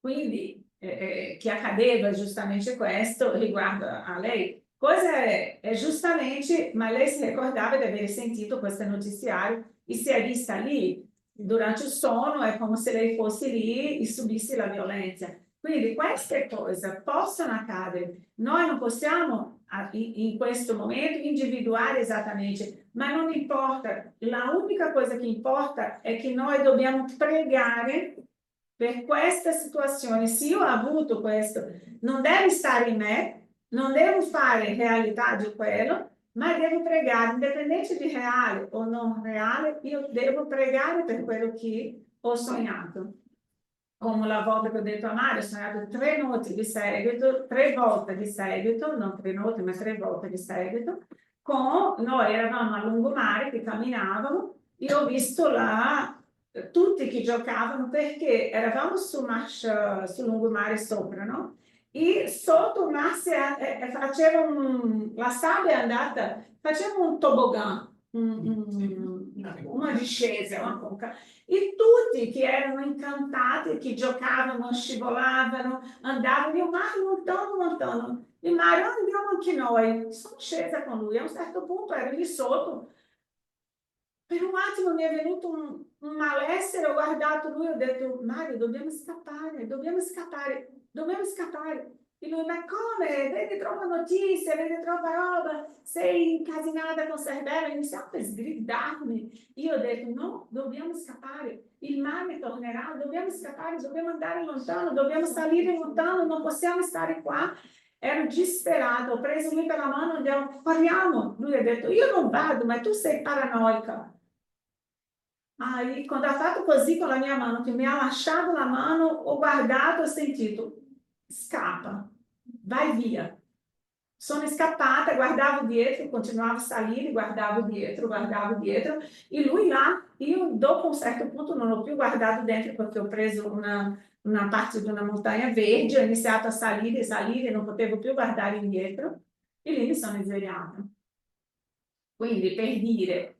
Quindi che accadeva giustamente questo riguardo a lei. Cosa è giustamente, ma lei si ricordava di aver sentito questo notiziario e si è vista lì. Durante il sonno è come se lei fosse lì e subisse la violenza. Quindi queste cose possono accadere. Noi non possiamo in questo momento individuare esattamente, ma non importa. La unica cosa che importa è che noi dobbiamo pregare per questa situazione. Se io ho avuto questo, non deve stare in me, non devo fare realtà di quello, ma devo pregare, indipendente di reale o non reale, io devo pregare per quello che ho sognato. Come la volta che ho detto a Mario, ho sognato 3 notti di seguito, 3 volte di seguito, non 3 notti, ma 3 volte di seguito, noi eravamo a lungomare che camminavamo, io ho visto tutti che giocavano perché eravamo sul lungomare sopra, no? E sotto il mare la sabbia è andata, faceva un toboggan, una discesa, una conca. E tutti che erano incantati, che giocavano, scivolavano, andavano, io Mario lontano, lontano. E Mario andiamo anche noi. Sono scesa con lui, a un certo punto ero lì sotto. Per un attimo mi è venuto un malessere, ho guardato lui e ho detto Mario dobbiamo scappare, dobbiamo scappare, dobbiamo scappare. E lui, ma come? Vedi troppa notizia, vedi troppa roba, sei incasinata con il cervello, iniziamo a sgridarmi. Io ho detto no, dobbiamo scappare, il mare tornerà, dobbiamo scappare, dobbiamo andare lontano, dobbiamo salire lontano, non possiamo stare qua. Ero disperata, ho preso lui per la mano e andiamo, parliamo. Lui ha detto io non vado, ma tu sei paranoica. Aí, quando ha fatto così con la mia mano, che mi ha lasciato la mano, ho guardato e ho sentito, scappa, vai via. Sono scappata, guardavo dietro, continuavo a salire, guardavo dietro, e lui là, io dopo un certo punto non l'ho più guardato dentro perché ho preso una parte di una montagna verde, ho iniziato a salire, salire, non potevo più guardare indietro, e lì mi sono svegliata. Quindi per dire,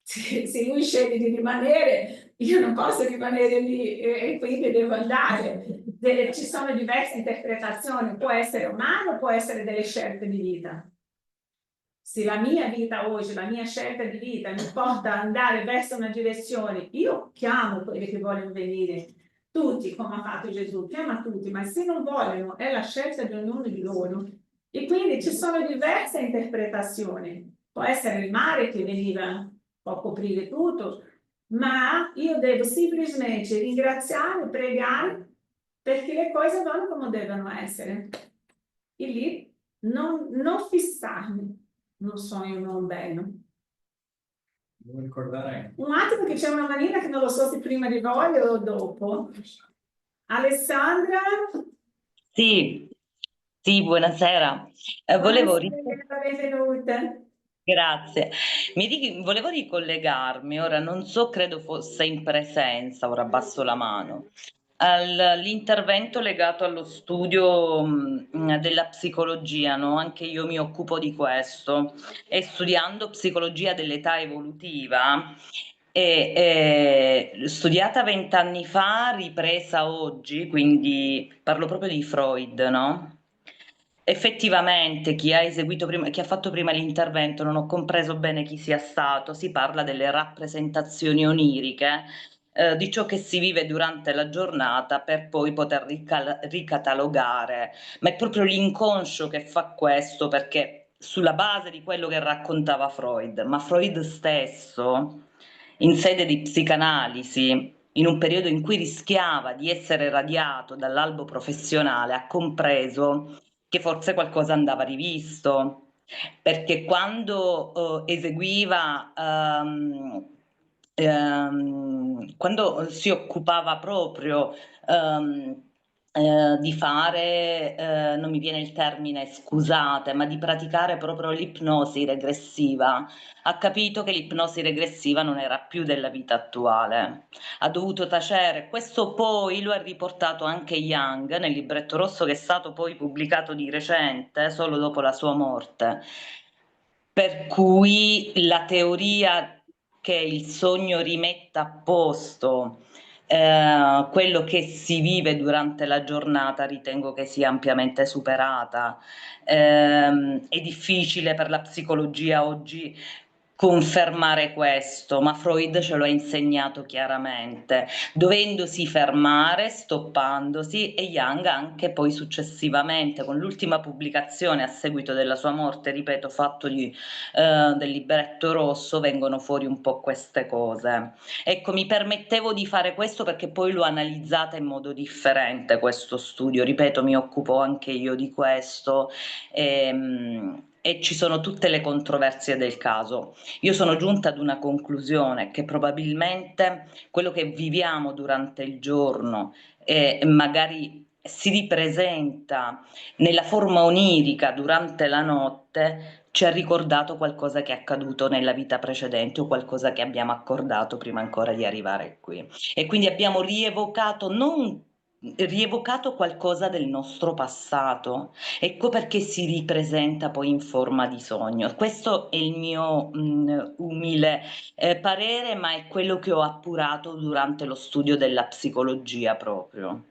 se lui sceglie di rimanere, io non posso rimanere lì e quindi devo andare. Ci sono diverse interpretazioni, può essere umano, può essere delle scelte di vita. Se la mia vita oggi, la mia scelta di vita mi porta ad andare verso una direzione, io chiamo quelli che vogliono venire, tutti come ha fatto Gesù, chiama tutti, ma se non vogliono è la scelta di ognuno di loro. E quindi ci sono diverse interpretazioni. Può essere il mare che veniva, può coprire tutto, ma io devo semplicemente ringraziare, pregare perché le cose vanno come devono essere. E lì non fissarmi nel sogno non bello. Devo ricordare Un attimo che c'è una manina che non lo so se prima di voi o dopo. Alessandra? Sì, sì, buonasera. Volevo Buonasera, benvenuta. Grazie. Volevo ricollegarmi, ora non so, credo fosse in presenza, ora abbasso la mano, all'intervento legato allo studio della psicologia, no? Anche io mi occupo di questo e studiando psicologia dell'età evolutiva, studiata 20 anni fa, ripresa oggi, quindi parlo proprio di Freud, no? Effettivamente, chi ha eseguito prima, chi ha fatto prima l'intervento, non ho compreso bene chi sia stato, si parla delle rappresentazioni oniriche di ciò che si vive durante la giornata per poi poter ricatalogare, ma è proprio l'inconscio che fa questo, perché sulla base di quello che raccontava Freud, ma Freud stesso in sede di psicanalisi, in un periodo in cui rischiava di essere radiato dall'albo professionale, ha compreso che forse qualcosa andava rivisto, perché quando eseguiva, quando si occupava proprio di fare, non mi viene il termine, scusate, ma di praticare proprio l'ipnosi regressiva, ha capito che l'ipnosi regressiva non era più della vita attuale, ha dovuto tacere. Questo poi lo ha riportato anche Jung nel libretto rosso, che è stato poi pubblicato di recente, solo dopo la sua morte. Per cui la teoria che il sogno rimetta a posto quello che si vive durante la giornata, ritengo che sia ampiamente superata. È difficile per la psicologia oggi confermare questo, ma Freud ce lo ha insegnato chiaramente, dovendosi fermare, stoppandosi, e Jung anche poi successivamente, con l'ultima pubblicazione a seguito della sua morte, ripeto, fatto del libretto rosso, vengono fuori un po' queste cose. Ecco, mi permettevo di fare questo perché poi l'ho analizzata in modo differente questo studio, ripeto, mi occupo anche io di questo, e ci sono tutte le controversie del caso. Io sono giunta ad una conclusione, che probabilmente quello che viviamo durante il giorno magari si ripresenta nella forma onirica durante la notte, ci ha ricordato qualcosa che è accaduto nella vita precedente o qualcosa che abbiamo accordato prima ancora di arrivare qui. E quindi abbiamo rievocato qualcosa del nostro passato. Ecco perché si ripresenta poi in forma di sogno. Questo è il mio umile parere, ma è quello che ho appurato durante lo studio della psicologia proprio.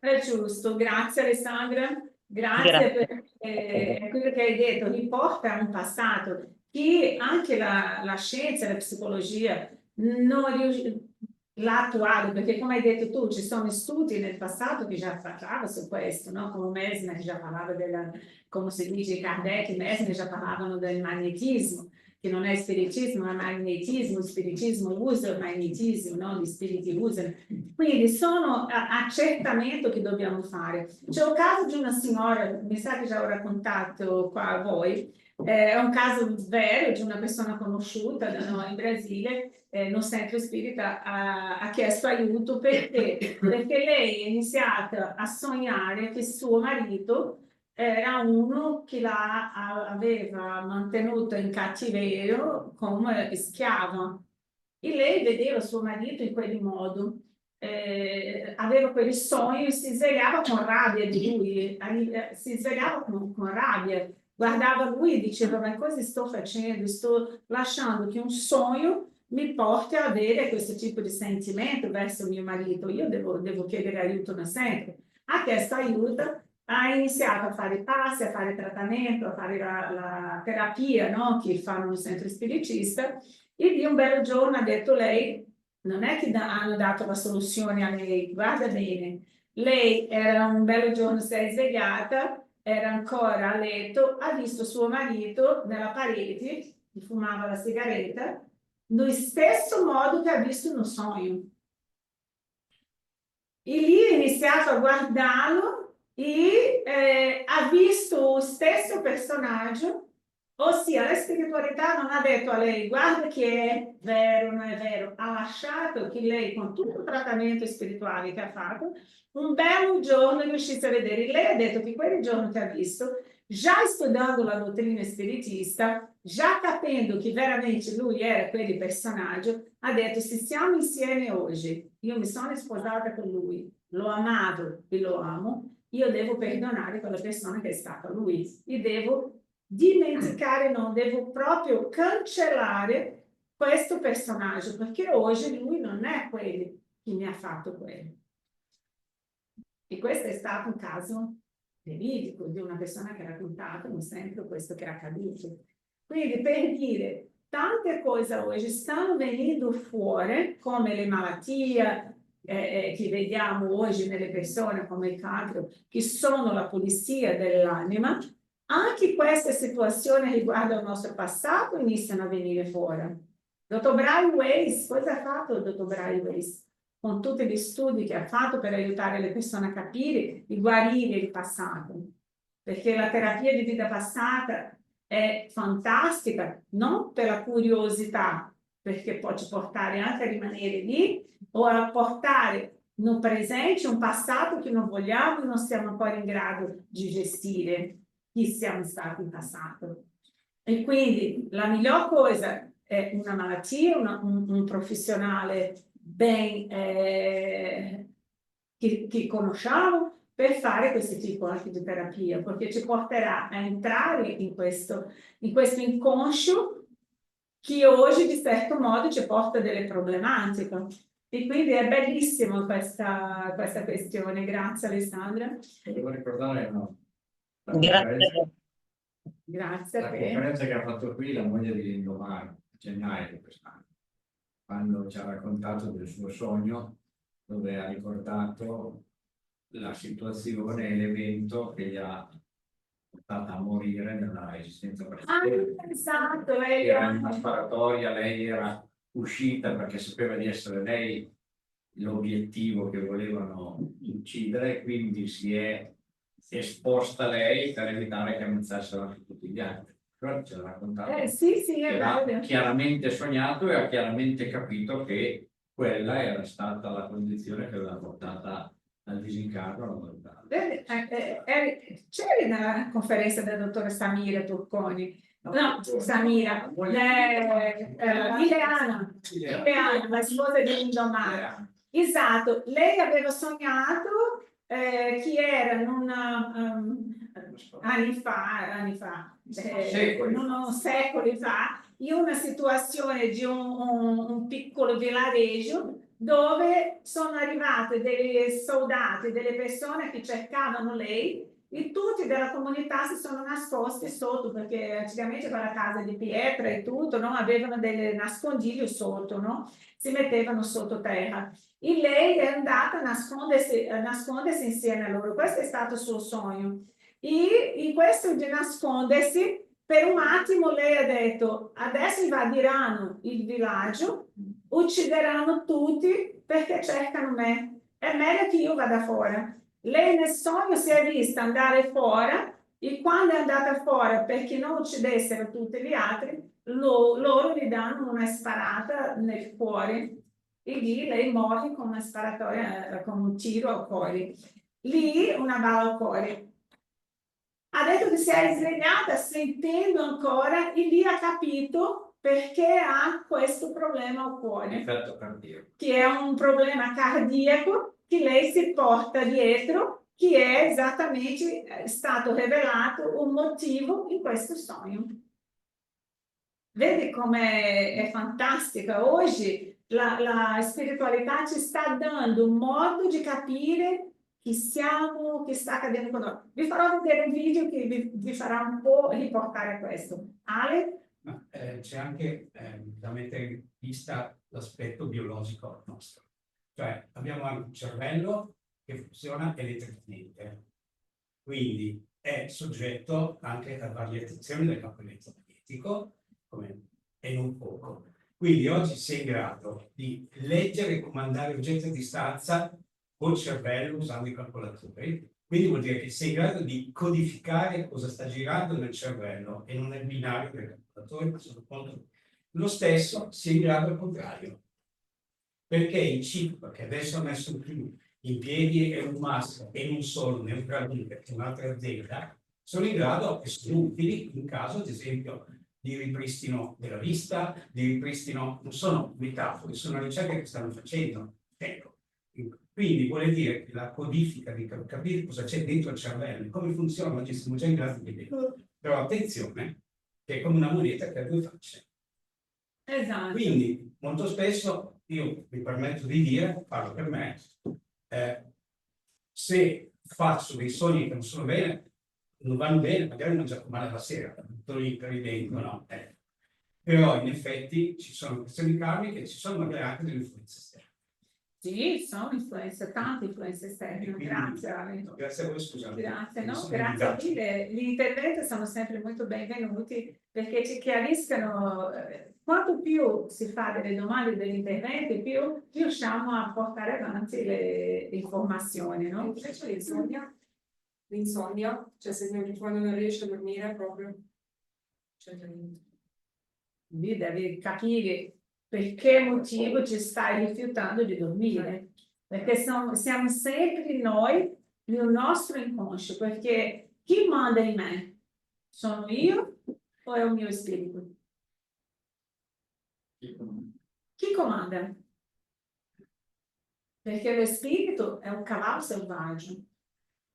È giusto, grazie Alessandra, grazie Grazie. per quello che hai detto, riporta un passato che anche la scienza, la psicologia non riesce, l'attuale, perché come hai detto tu, ci sono studi nel passato che già parlavano su questo, no? Come Mesmer che già parlava del, come si dice, Kardec e Mesmer già parlavano del magnetismo, che non è spiritismo, ma magnetismo, il spiritismo usa il magnetismo, no? Gli spiriti usano. Quindi sono accertamento che dobbiamo fare. C'è un caso di una signora, mi sa che già ho raccontato qua a voi, è un caso vero di una persona conosciuta da noi in Brasile, no centro spirita ha chiesto aiuto perché lei è iniziata a sognare che suo marito era uno che aveva mantenuto in cattiverio come schiava e lei vedeva suo marito in quel modo. Aveva quel sogno e si svegliava con rabbia di lui, si svegliava con rabbia, guardava lui e diceva: ma cosa sto facendo? Sto lasciando che un sogno mi porti a avere questo tipo di sentimento verso mio marito. Io devo chiedere aiuto da sempre. Ha chiesto aiuto, ha iniziato a fare passi, a fare trattamento, a fare la terapia, no? Che fanno nel centro spiritista. E di un bel giorno ha detto lei, non è che hanno dato la soluzione a lei, guarda bene, lei era un bel giorno, si è svegliata, era ancora a letto, ha visto suo marito nella parete, che fumava la sigaretta, nello stesso modo che ha visto no sogno. E lì ha iniziato a guardarlo e ha visto lo stesso personaggio, ossia la spiritualità non ha detto a lei guarda che è vero, non è vero, ha lasciato che lei con tutto il trattamento spirituale che ha fatto, un bel giorno riuscisse a vedere. Lei ha detto che quel giorno che ha visto, già studiando la dottrina spiritista, già capendo che veramente lui era quel personaggio, ha detto: se siamo insieme oggi, io mi sono sposata con lui, l'ho amato e lo amo, io devo perdonare quella persona che è stata lui e devo dimenticare, non devo proprio cancellare questo personaggio, perché oggi lui non è quello che mi ha fatto quello. E questo è stato un caso veridico di una persona che ha raccontato sempre questo che è accaduto. Quindi per dire, tante cose oggi stanno venendo fuori, come le malattie che vediamo oggi nelle persone, come il cancro, che sono la pulizia dell'anima. Anche queste situazioni riguardo al nostro passato iniziano a venire fuori. Dottor Brian Weiss, cosa ha fatto il dottor Brian Weiss? Con tutti gli studi che ha fatto per aiutare le persone a capire e guarire il passato. Perché la terapia di vita passata è fantastica, non per la curiosità, perché può ci portare anche a rimanere lì, o a portare no presente un passato che non vogliamo e non siamo ancora in grado di gestire chi siamo stati in passato. E quindi la miglior cosa è una malattia, un professionale ben che conosciamo per fare questo tipo anche di terapia, perché ci porterà a entrare in questo inconscio che oggi di certo modo ci porta delle problematiche. E quindi è bellissima questa questione. Grazie Alessandra. Devo ricordare Grazie. Grazie la a te. conferenza che ha fatto qui la moglie di Lindomar, a gennaio di quest'anno, quando ci ha raccontato del suo sogno, dove ha ricordato la situazione e l'evento che gli ha portato a morire nella esistenza precedente. Esatto, lei Era in una sparatoria, lei era uscita perché sapeva di essere lei l'obiettivo che volevano uccidere, quindi si è esposta lei per evitare che ammazzassero anche tutti gli altri. Però ce l'ha raccontato. sì, è Che ha vero. chiaramente sognato e ha chiaramente capito che quella era stata la condizione che l'ha portata al disincarno, alla mortale. C'eri nella conferenza del dottore Samira Turconi. No, Samira, Ileana, la sposa di Lindomar. Esatto, lei aveva sognato che era anni fa, secoli fa, in una situazione di un piccolo villareggio dove sono arrivate dei soldati, delle persone che cercavano lei e tutti della comunità si sono nascosti sotto, perché anticamente quella casa di pietra e tutto, no? Avevano delle nascondigli sotto, no? Si mettevano sottoterra. E lei è andata a nascondersi insieme a loro. Questo è stato il suo sogno. E in questo di nascondersi, per un attimo lei ha detto: adesso invadiranno il villaggio, uccideranno tutti perché cercano me. È meglio che io vada fuori. Lei nel sogno si è vista andare fuori e quando è andata fuori perché non uccidessero tutti gli altri, loro gli danno una sparata nel cuore e lì lei muore con una sparatoria, con un tiro al cuore. Lì una balla al cuore. Ha detto che si è svegliata sentendo ancora e lì ha capito perché ha questo problema al cuore. Effetto cardiaco. Che è un problema cardiaco che lei si porta dietro, che è esattamente stato rivelato un motivo in questo sogno. Vedi come è fantastica? Oggi la spiritualità ci sta dando un modo di capire chi siamo, che sta accadendo con noi. Vi farò vedere un video che vi farà un po' riportare a questo. Ale? Ma, c'è anche da mettere in vista l'aspetto biologico nostro. Cioè abbiamo anche un cervello che funziona elettricamente, quindi è soggetto anche a variazioni del campo elettromagnetico, e non poco. Quindi oggi sei in grado di leggere e comandare oggetti a distanza col cervello usando i calcolatori. Quindi vuol dire che sei in grado di codificare cosa sta girando nel cervello e non nel binario del calcolatore. Lo stesso sei in grado al contrario. Perché il chip che adesso ha messo in piedi è un Musk e non solo Neuralink, che è un'altra azienda, sono in grado e sono utili in caso, ad esempio, di ripristino della vista, di ripristino, non sono metafore, sono ricerche che stanno facendo. Ecco. Quindi vuol dire che la codifica di capire cosa c'è dentro il cervello, come funziona, oggi siamo già in grado di vedere. Però attenzione, che è come una moneta che ha due facce. Esatto. Quindi molto spesso io mi permetto di dire, parlo per me, se faccio dei sogni che non sono bene, non vanno bene, magari non gioco male la sera, tutto lì per dentro, no? Però in effetti ci sono questioni karmiche, ci sono magari anche delle influenze esterne. Sì, sono influenze, tante influenze E esterne. quindi- Grazie, Ale. no, grazie a voi, scusate. Grazie, mi no? sono Grazie invitato. mille. Gli interventi sono sempre molto benvenuti perché ci chiariscono, quanto più si fa delle domande e degli interventi, più riusciamo a portare avanti le informazioni, no? Invece l'insonnia, cioè se quando non riesci a dormire proprio, cioè, Lì devi capire per che motivo ci stai rifiutando di dormire, perché siamo sempre noi nel nostro inconscio, perché chi manda in me? Sono io o è il mio spirito? Chi comanda? Perché lo spirito è un cavallo selvaggio.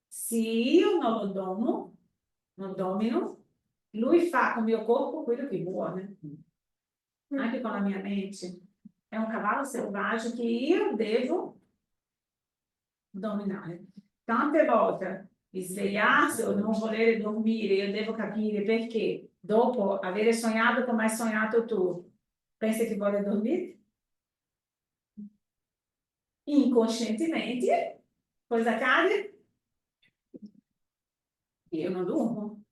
Se io non lo domo, non domino, lui fa con il mio corpo quello che vuole, anche con la mia mente. È un cavallo selvaggio che io devo dominare. Tante volte svegliarsi o non volere dormire, io devo capire perché dopo aver sognato come hai sognato tu, pensi che vuole dormire? Inconscientemente, cosa accade? Io non dormo,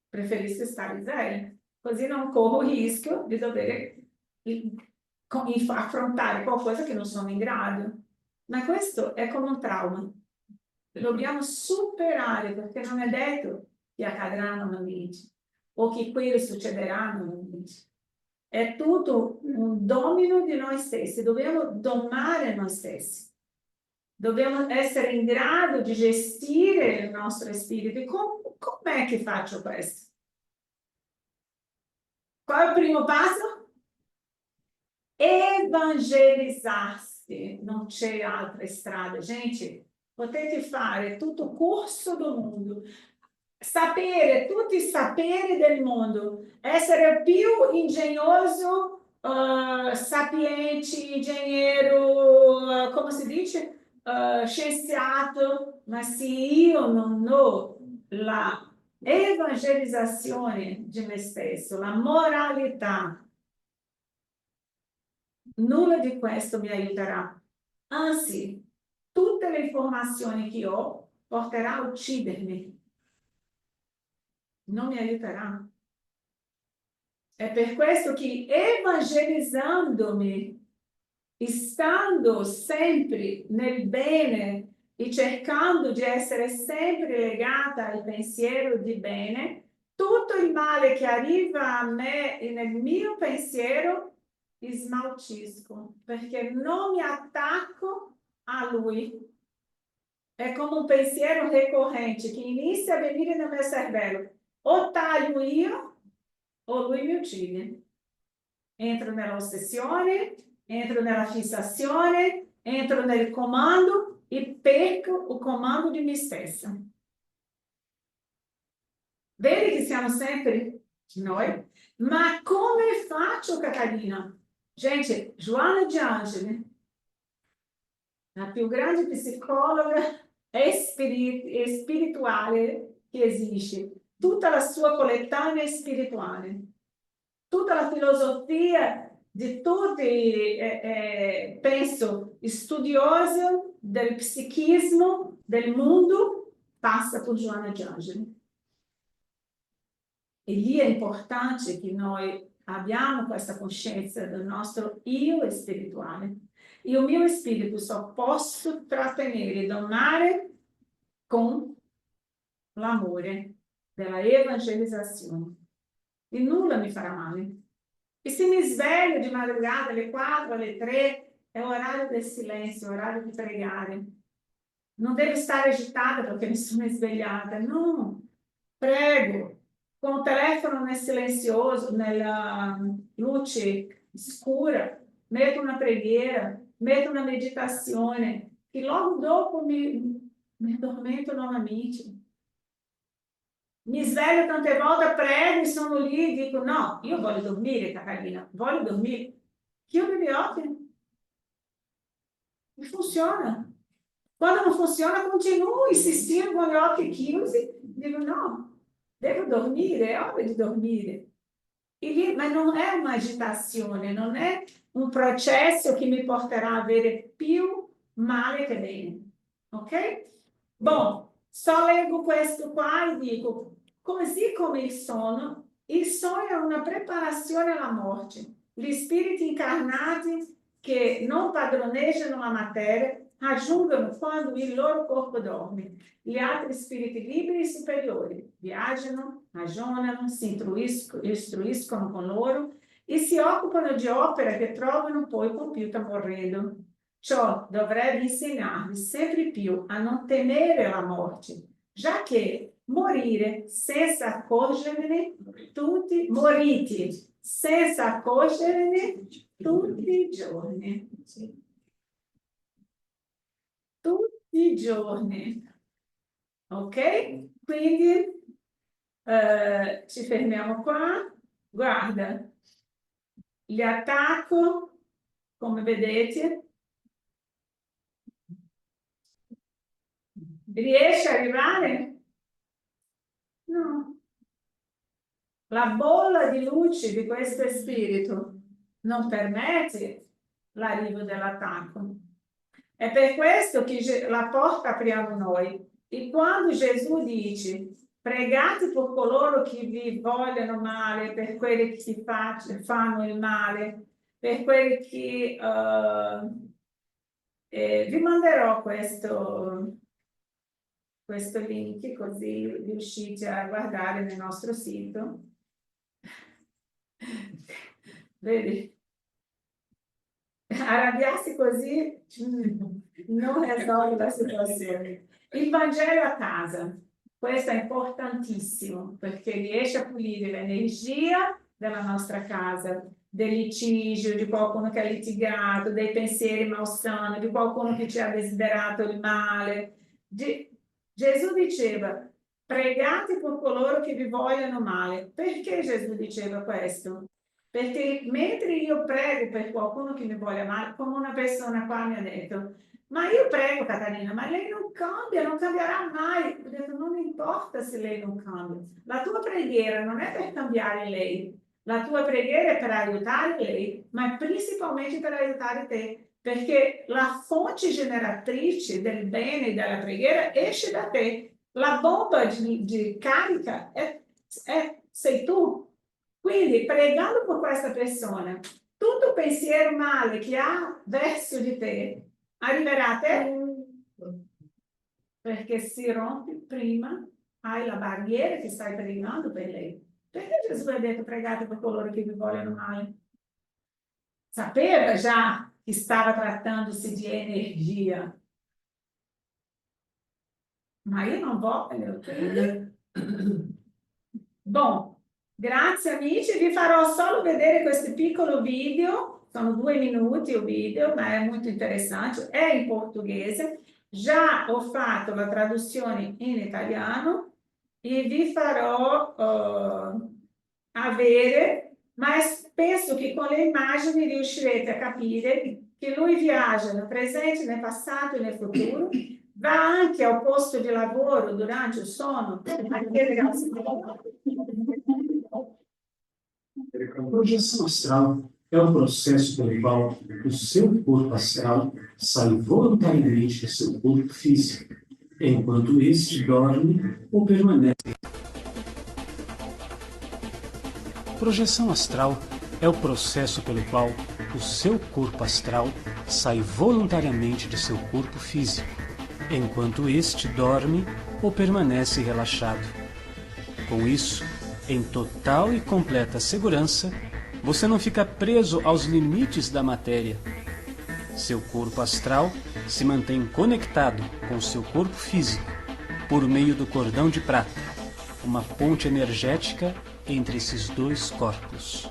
preferisco stare sveglio, così non corro il rischio di dover affrontare qualcosa che non sono in grado. Ma questo è come un trauma. Dobbiamo superare perché non è detto che accadrà nuovamente o che quello succederà nuovamente. È tutto un domino di noi stessi, dobbiamo domare noi stessi. Dobbiamo essere in grado di gestire il nostro spirito. E com'è che faccio questo? Qual è il primo passo? Evangelizzarsi. Non c'è altra strada. Gente, potete fare tutto il corso del mondo, sapere tutti i saperi del mondo, essere più ingegnoso, sapiente, ingegnere, come si dice? Scienziato, ma se io non ho la evangelizzazione di me stesso, la moralità, nulla di questo mi aiuterà. Anzi, tutte le informazioni che ho porterà a uccidermi. Non mi aiuterà. È per questo che evangelizzandomi, stando sempre nel bene e cercando di essere sempre legata al pensiero di bene, tutto il male che arriva a me e nel mio pensiero smaltisco, perché non mi attacco a lui. È come un pensiero ricorrente che inizia a venire nel mio cervello. O taglio io o lui mi uccide. Entro nella ossessione, entro nella fissazione, entro nel comando e perco il comando di me stessa. Vedi che siamo sempre noi? Ma come faccio, Catalina? Gente, Joana de Angeli, la più grande psicologa spirituale che esiste, tutta la sua colettanea spirituale, tutta la filosofia di tutti, penso, studiosi del psichismo del mondo, passa por Joana de Angeli. E lì è importante che noi abbiamo questa coscienza del nostro io spirituale. Il mio spirito só posso trattenere e donare con l'amore della evangelizzazione. E nulla mi farà male. E se mi sveglio di madrugada alle 4, alle 3, è orario del silenzio, orario di pregare. Non devo stare agitata perché mi sono svegliata, no. Prego, con il telefono nel silenzioso, nella luce scura, metto una preghiera, metto una meditazione, e logo dopo mi addormento novamente. Mi sveglio tante volte, prego, sono lì e dico no, io voglio dormire, Catalina, voglio dormire. Chiudo gli occhi. E funziona. Quando non funziona, continuo insistindo con gli occhi chiusi. Dico no, devo dormire, è ora di dormire. ma non è un'agitazione, non è un processo che mi porterà a avere più male che bene. Ok? Bom, só leggo questo qua e dico, così come il sonno è una preparazione alla morte. Gli spiriti incarnati che non padroneggiano la materia raggiungono quando il loro corpo dorme. Gli altri spiriti liberi e superiori viaggiano, ragionano, si istruiscono con loro e si occupano di opere che trovano poi compiute morendo. Ciò dovrebbe insegnarvi sempre più a non temere la morte, già che morire senza accorgervene tutti, morite senza accorgervene tutti i giorni. Tutti i giorni. Ok? Quindi ci fermiamo qua. Guarda, li attacco, come vedete. Riesce a arrivare? No. La bolla di luce di questo spirito non permette l'arrivo dell'attacco. È per questo che la porta apriamo noi. E quando Gesù dice pregate per coloro che vi vogliono male, per quelli che fanno il male, per quelli che vi manderò questo link così riuscite a guardare nel nostro sito. Vedi? Arrabbiarsi così non risolve la situazione. Il Vangelo a casa, questo è importantissimo perché riesce a pulire l'energia della nostra casa, del litigio, di qualcuno che ha litigato, dei pensieri malsani, di qualcuno che ci ha desiderato il male. Gesù diceva, pregate per coloro che vi vogliono male. Perché Gesù diceva questo? Perché mentre io prego per qualcuno che mi voglia male, come una persona qua mi ha detto, ma io prego Catarina, ma lei non cambia, non cambierà mai. Ho detto, non importa se lei non cambia. La tua preghiera non è per cambiare lei, la tua preghiera è per aiutare lei, ma principalmente per aiutare te, perché la fonte generatrice del bene e della preghiera esce da te. La bomba di carica sei tu. Quindi, pregando per questa persona, tutto pensiero male che ha verso di te arriverà a te perché si rompe prima, hai la barriera che stai pregando per lei. Perché Gesù ha detto pregate per coloro che vi vogliono male? Sapeva già che stava trattandosi di energia. Ma io non voglio. Bom, grazie amici, vi farò solo vedere questo piccolo video, sono 2 minuti il video, ma è molto interessante, è in portoghese, già ho fatto la traduzione in italiano e vi farò avere, ma penso che con le immagini riuscirete a capire che lui viaggia nel presente, nel passato e nel futuro, va anche ao posto di lavoro durante il sonno. A projeção astral é o processo pelo qual o seu corpo astral sai voluntariamente do seu corpo físico, enquanto este dorme ou permanece. Projeção astral é o processo pelo qual o seu corpo astral sai voluntariamente de seu corpo físico, enquanto este dorme ou permanece relaxado. Com isso, em total e completa segurança, você não fica preso aos limites da matéria. Seu corpo astral se mantém conectado com seu corpo físico por meio do cordão de prata, uma ponte energética entre esses dois corpos.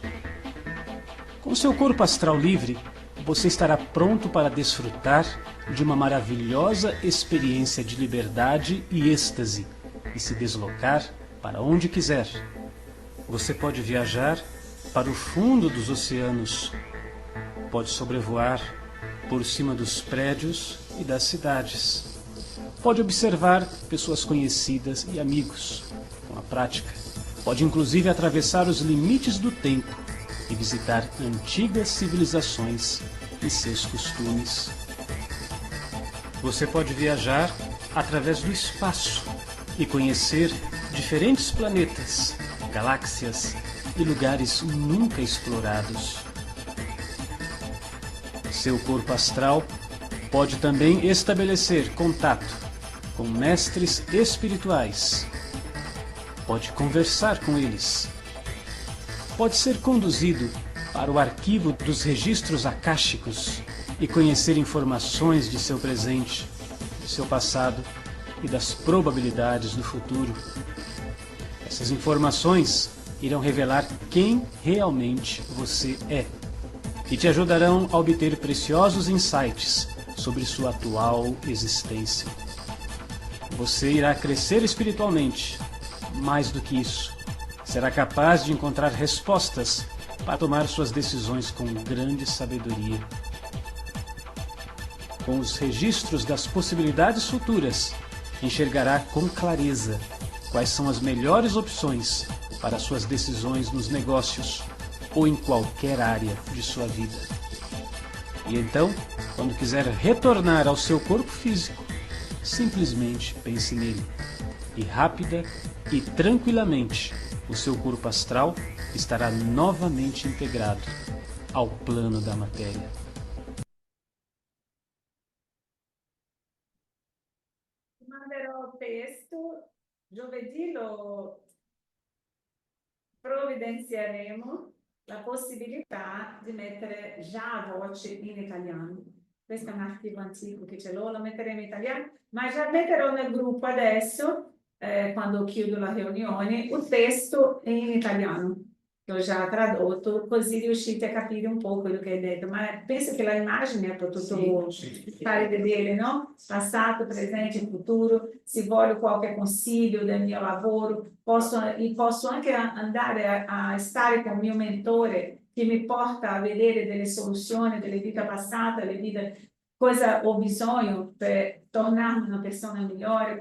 Com seu corpo astral livre, você estará pronto para desfrutar de uma maravilhosa experiência de liberdade e êxtase e se deslocar para onde quiser. Você pode viajar para o fundo dos oceanos, pode sobrevoar por cima dos prédios e das cidades, pode observar pessoas conhecidas e amigos. Com a prática, Pode inclusive atravessar os limites do tempo e visitar antigas civilizações e seus costumes. Você pode viajar através do espaço e conhecer diferentes planetas, galáxias e lugares nunca explorados. Seu corpo astral pode também estabelecer contato com mestres espirituais. Pode conversar com eles. Pode ser conduzido para o arquivo dos registros akáshicos e conhecer informações de seu presente, de seu passado e das probabilidades do futuro. Essas informações irão revelar quem realmente você é e te ajudarão a obter preciosos insights sobre sua atual existência. Você irá crescer espiritualmente. Mais do que isso, será capaz de encontrar respostas para tomar suas decisões com grande sabedoria. Com os registros das possibilidades futuras, enxergará com clareza quais são as melhores opções para suas decisões nos negócios ou em qualquer área de sua vida. E então, quando quiser retornar ao seu corpo físico, simplesmente pense nele. E rápida e tranquilamente, o seu corpo astral estará novamente integrado ao plano da matéria. Manderò il testo, giovedì lo provvidenzieremo la possibilità di mettere già voce in italiano. Questo è un archivo antico che ce l'ho, lo metteremo in italiano, ma già metterò nel gruppo adesso, quando chiudo la riunione, il testo in italiano, che ho già tradotto, così riuscite a capire un po' quello che hai detto. Ma penso che l'immagine ha potuto fare vedere, no? Passato, presente e futuro. Se voglio qualche consiglio del mio lavoro, posso anche andare a stare con il mio mentore che mi porta a vedere delle soluzioni delle vite passate, cosa ho bisogno per tornarmi una persona migliore,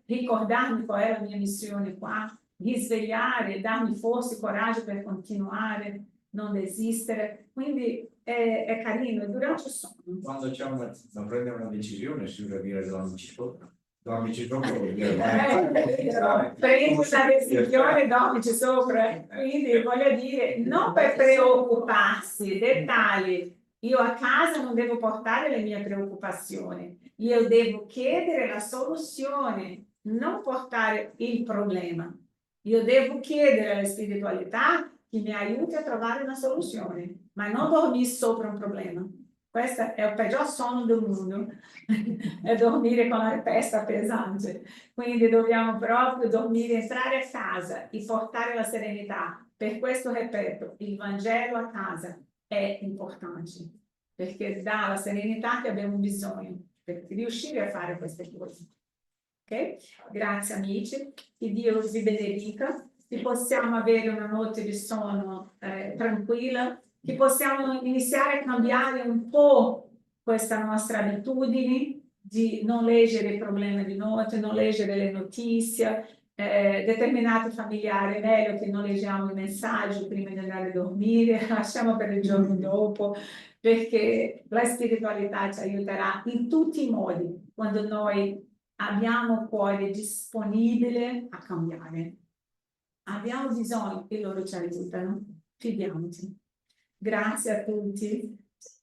ricordarmi qual è la mia missione qua, risvegliare, darmi forza e coraggio per continuare, non desistere. Quindi è carino, è durante il sonno. Quando c'è da prendere una decisione si deve dire dormici sopra. Dormici sopra vuol dire prendi una decisione, dormici sopra. Quindi voglio dire, non per preoccuparsi, dettagli. Io a casa non devo portare le mie preoccupazioni, io devo chiedere la soluzione, non portare il problema. Io devo chiedere alla spiritualità che mi aiuti a trovare una soluzione, ma non dormire sopra un problema. Questo è il peggior sonno del mondo, è dormire con la testa pesante. Quindi dobbiamo proprio dormire, entrare a casa e portare la serenità. Per questo ripeto, il Vangelo a casa è importante, perché dà la serenità che abbiamo bisogno per riuscire a fare queste cose. Ok? Grazie amici, che Dio vi benedica, che possiamo avere una notte di sonno tranquilla, che possiamo iniziare a cambiare un po' questa nostra abitudine di non leggere i problemi di notte, non leggere le notizie, determinati familiari è meglio che non leggiamo i messaggi prima di andare a dormire, lasciamo per il giorno dopo, perché la spiritualità ci aiuterà in tutti i modi quando noi abbiamo cuore disponibile a cambiare. Abbiamo bisogno che loro ci aiutano, fidiamoci. Grazie a tutti.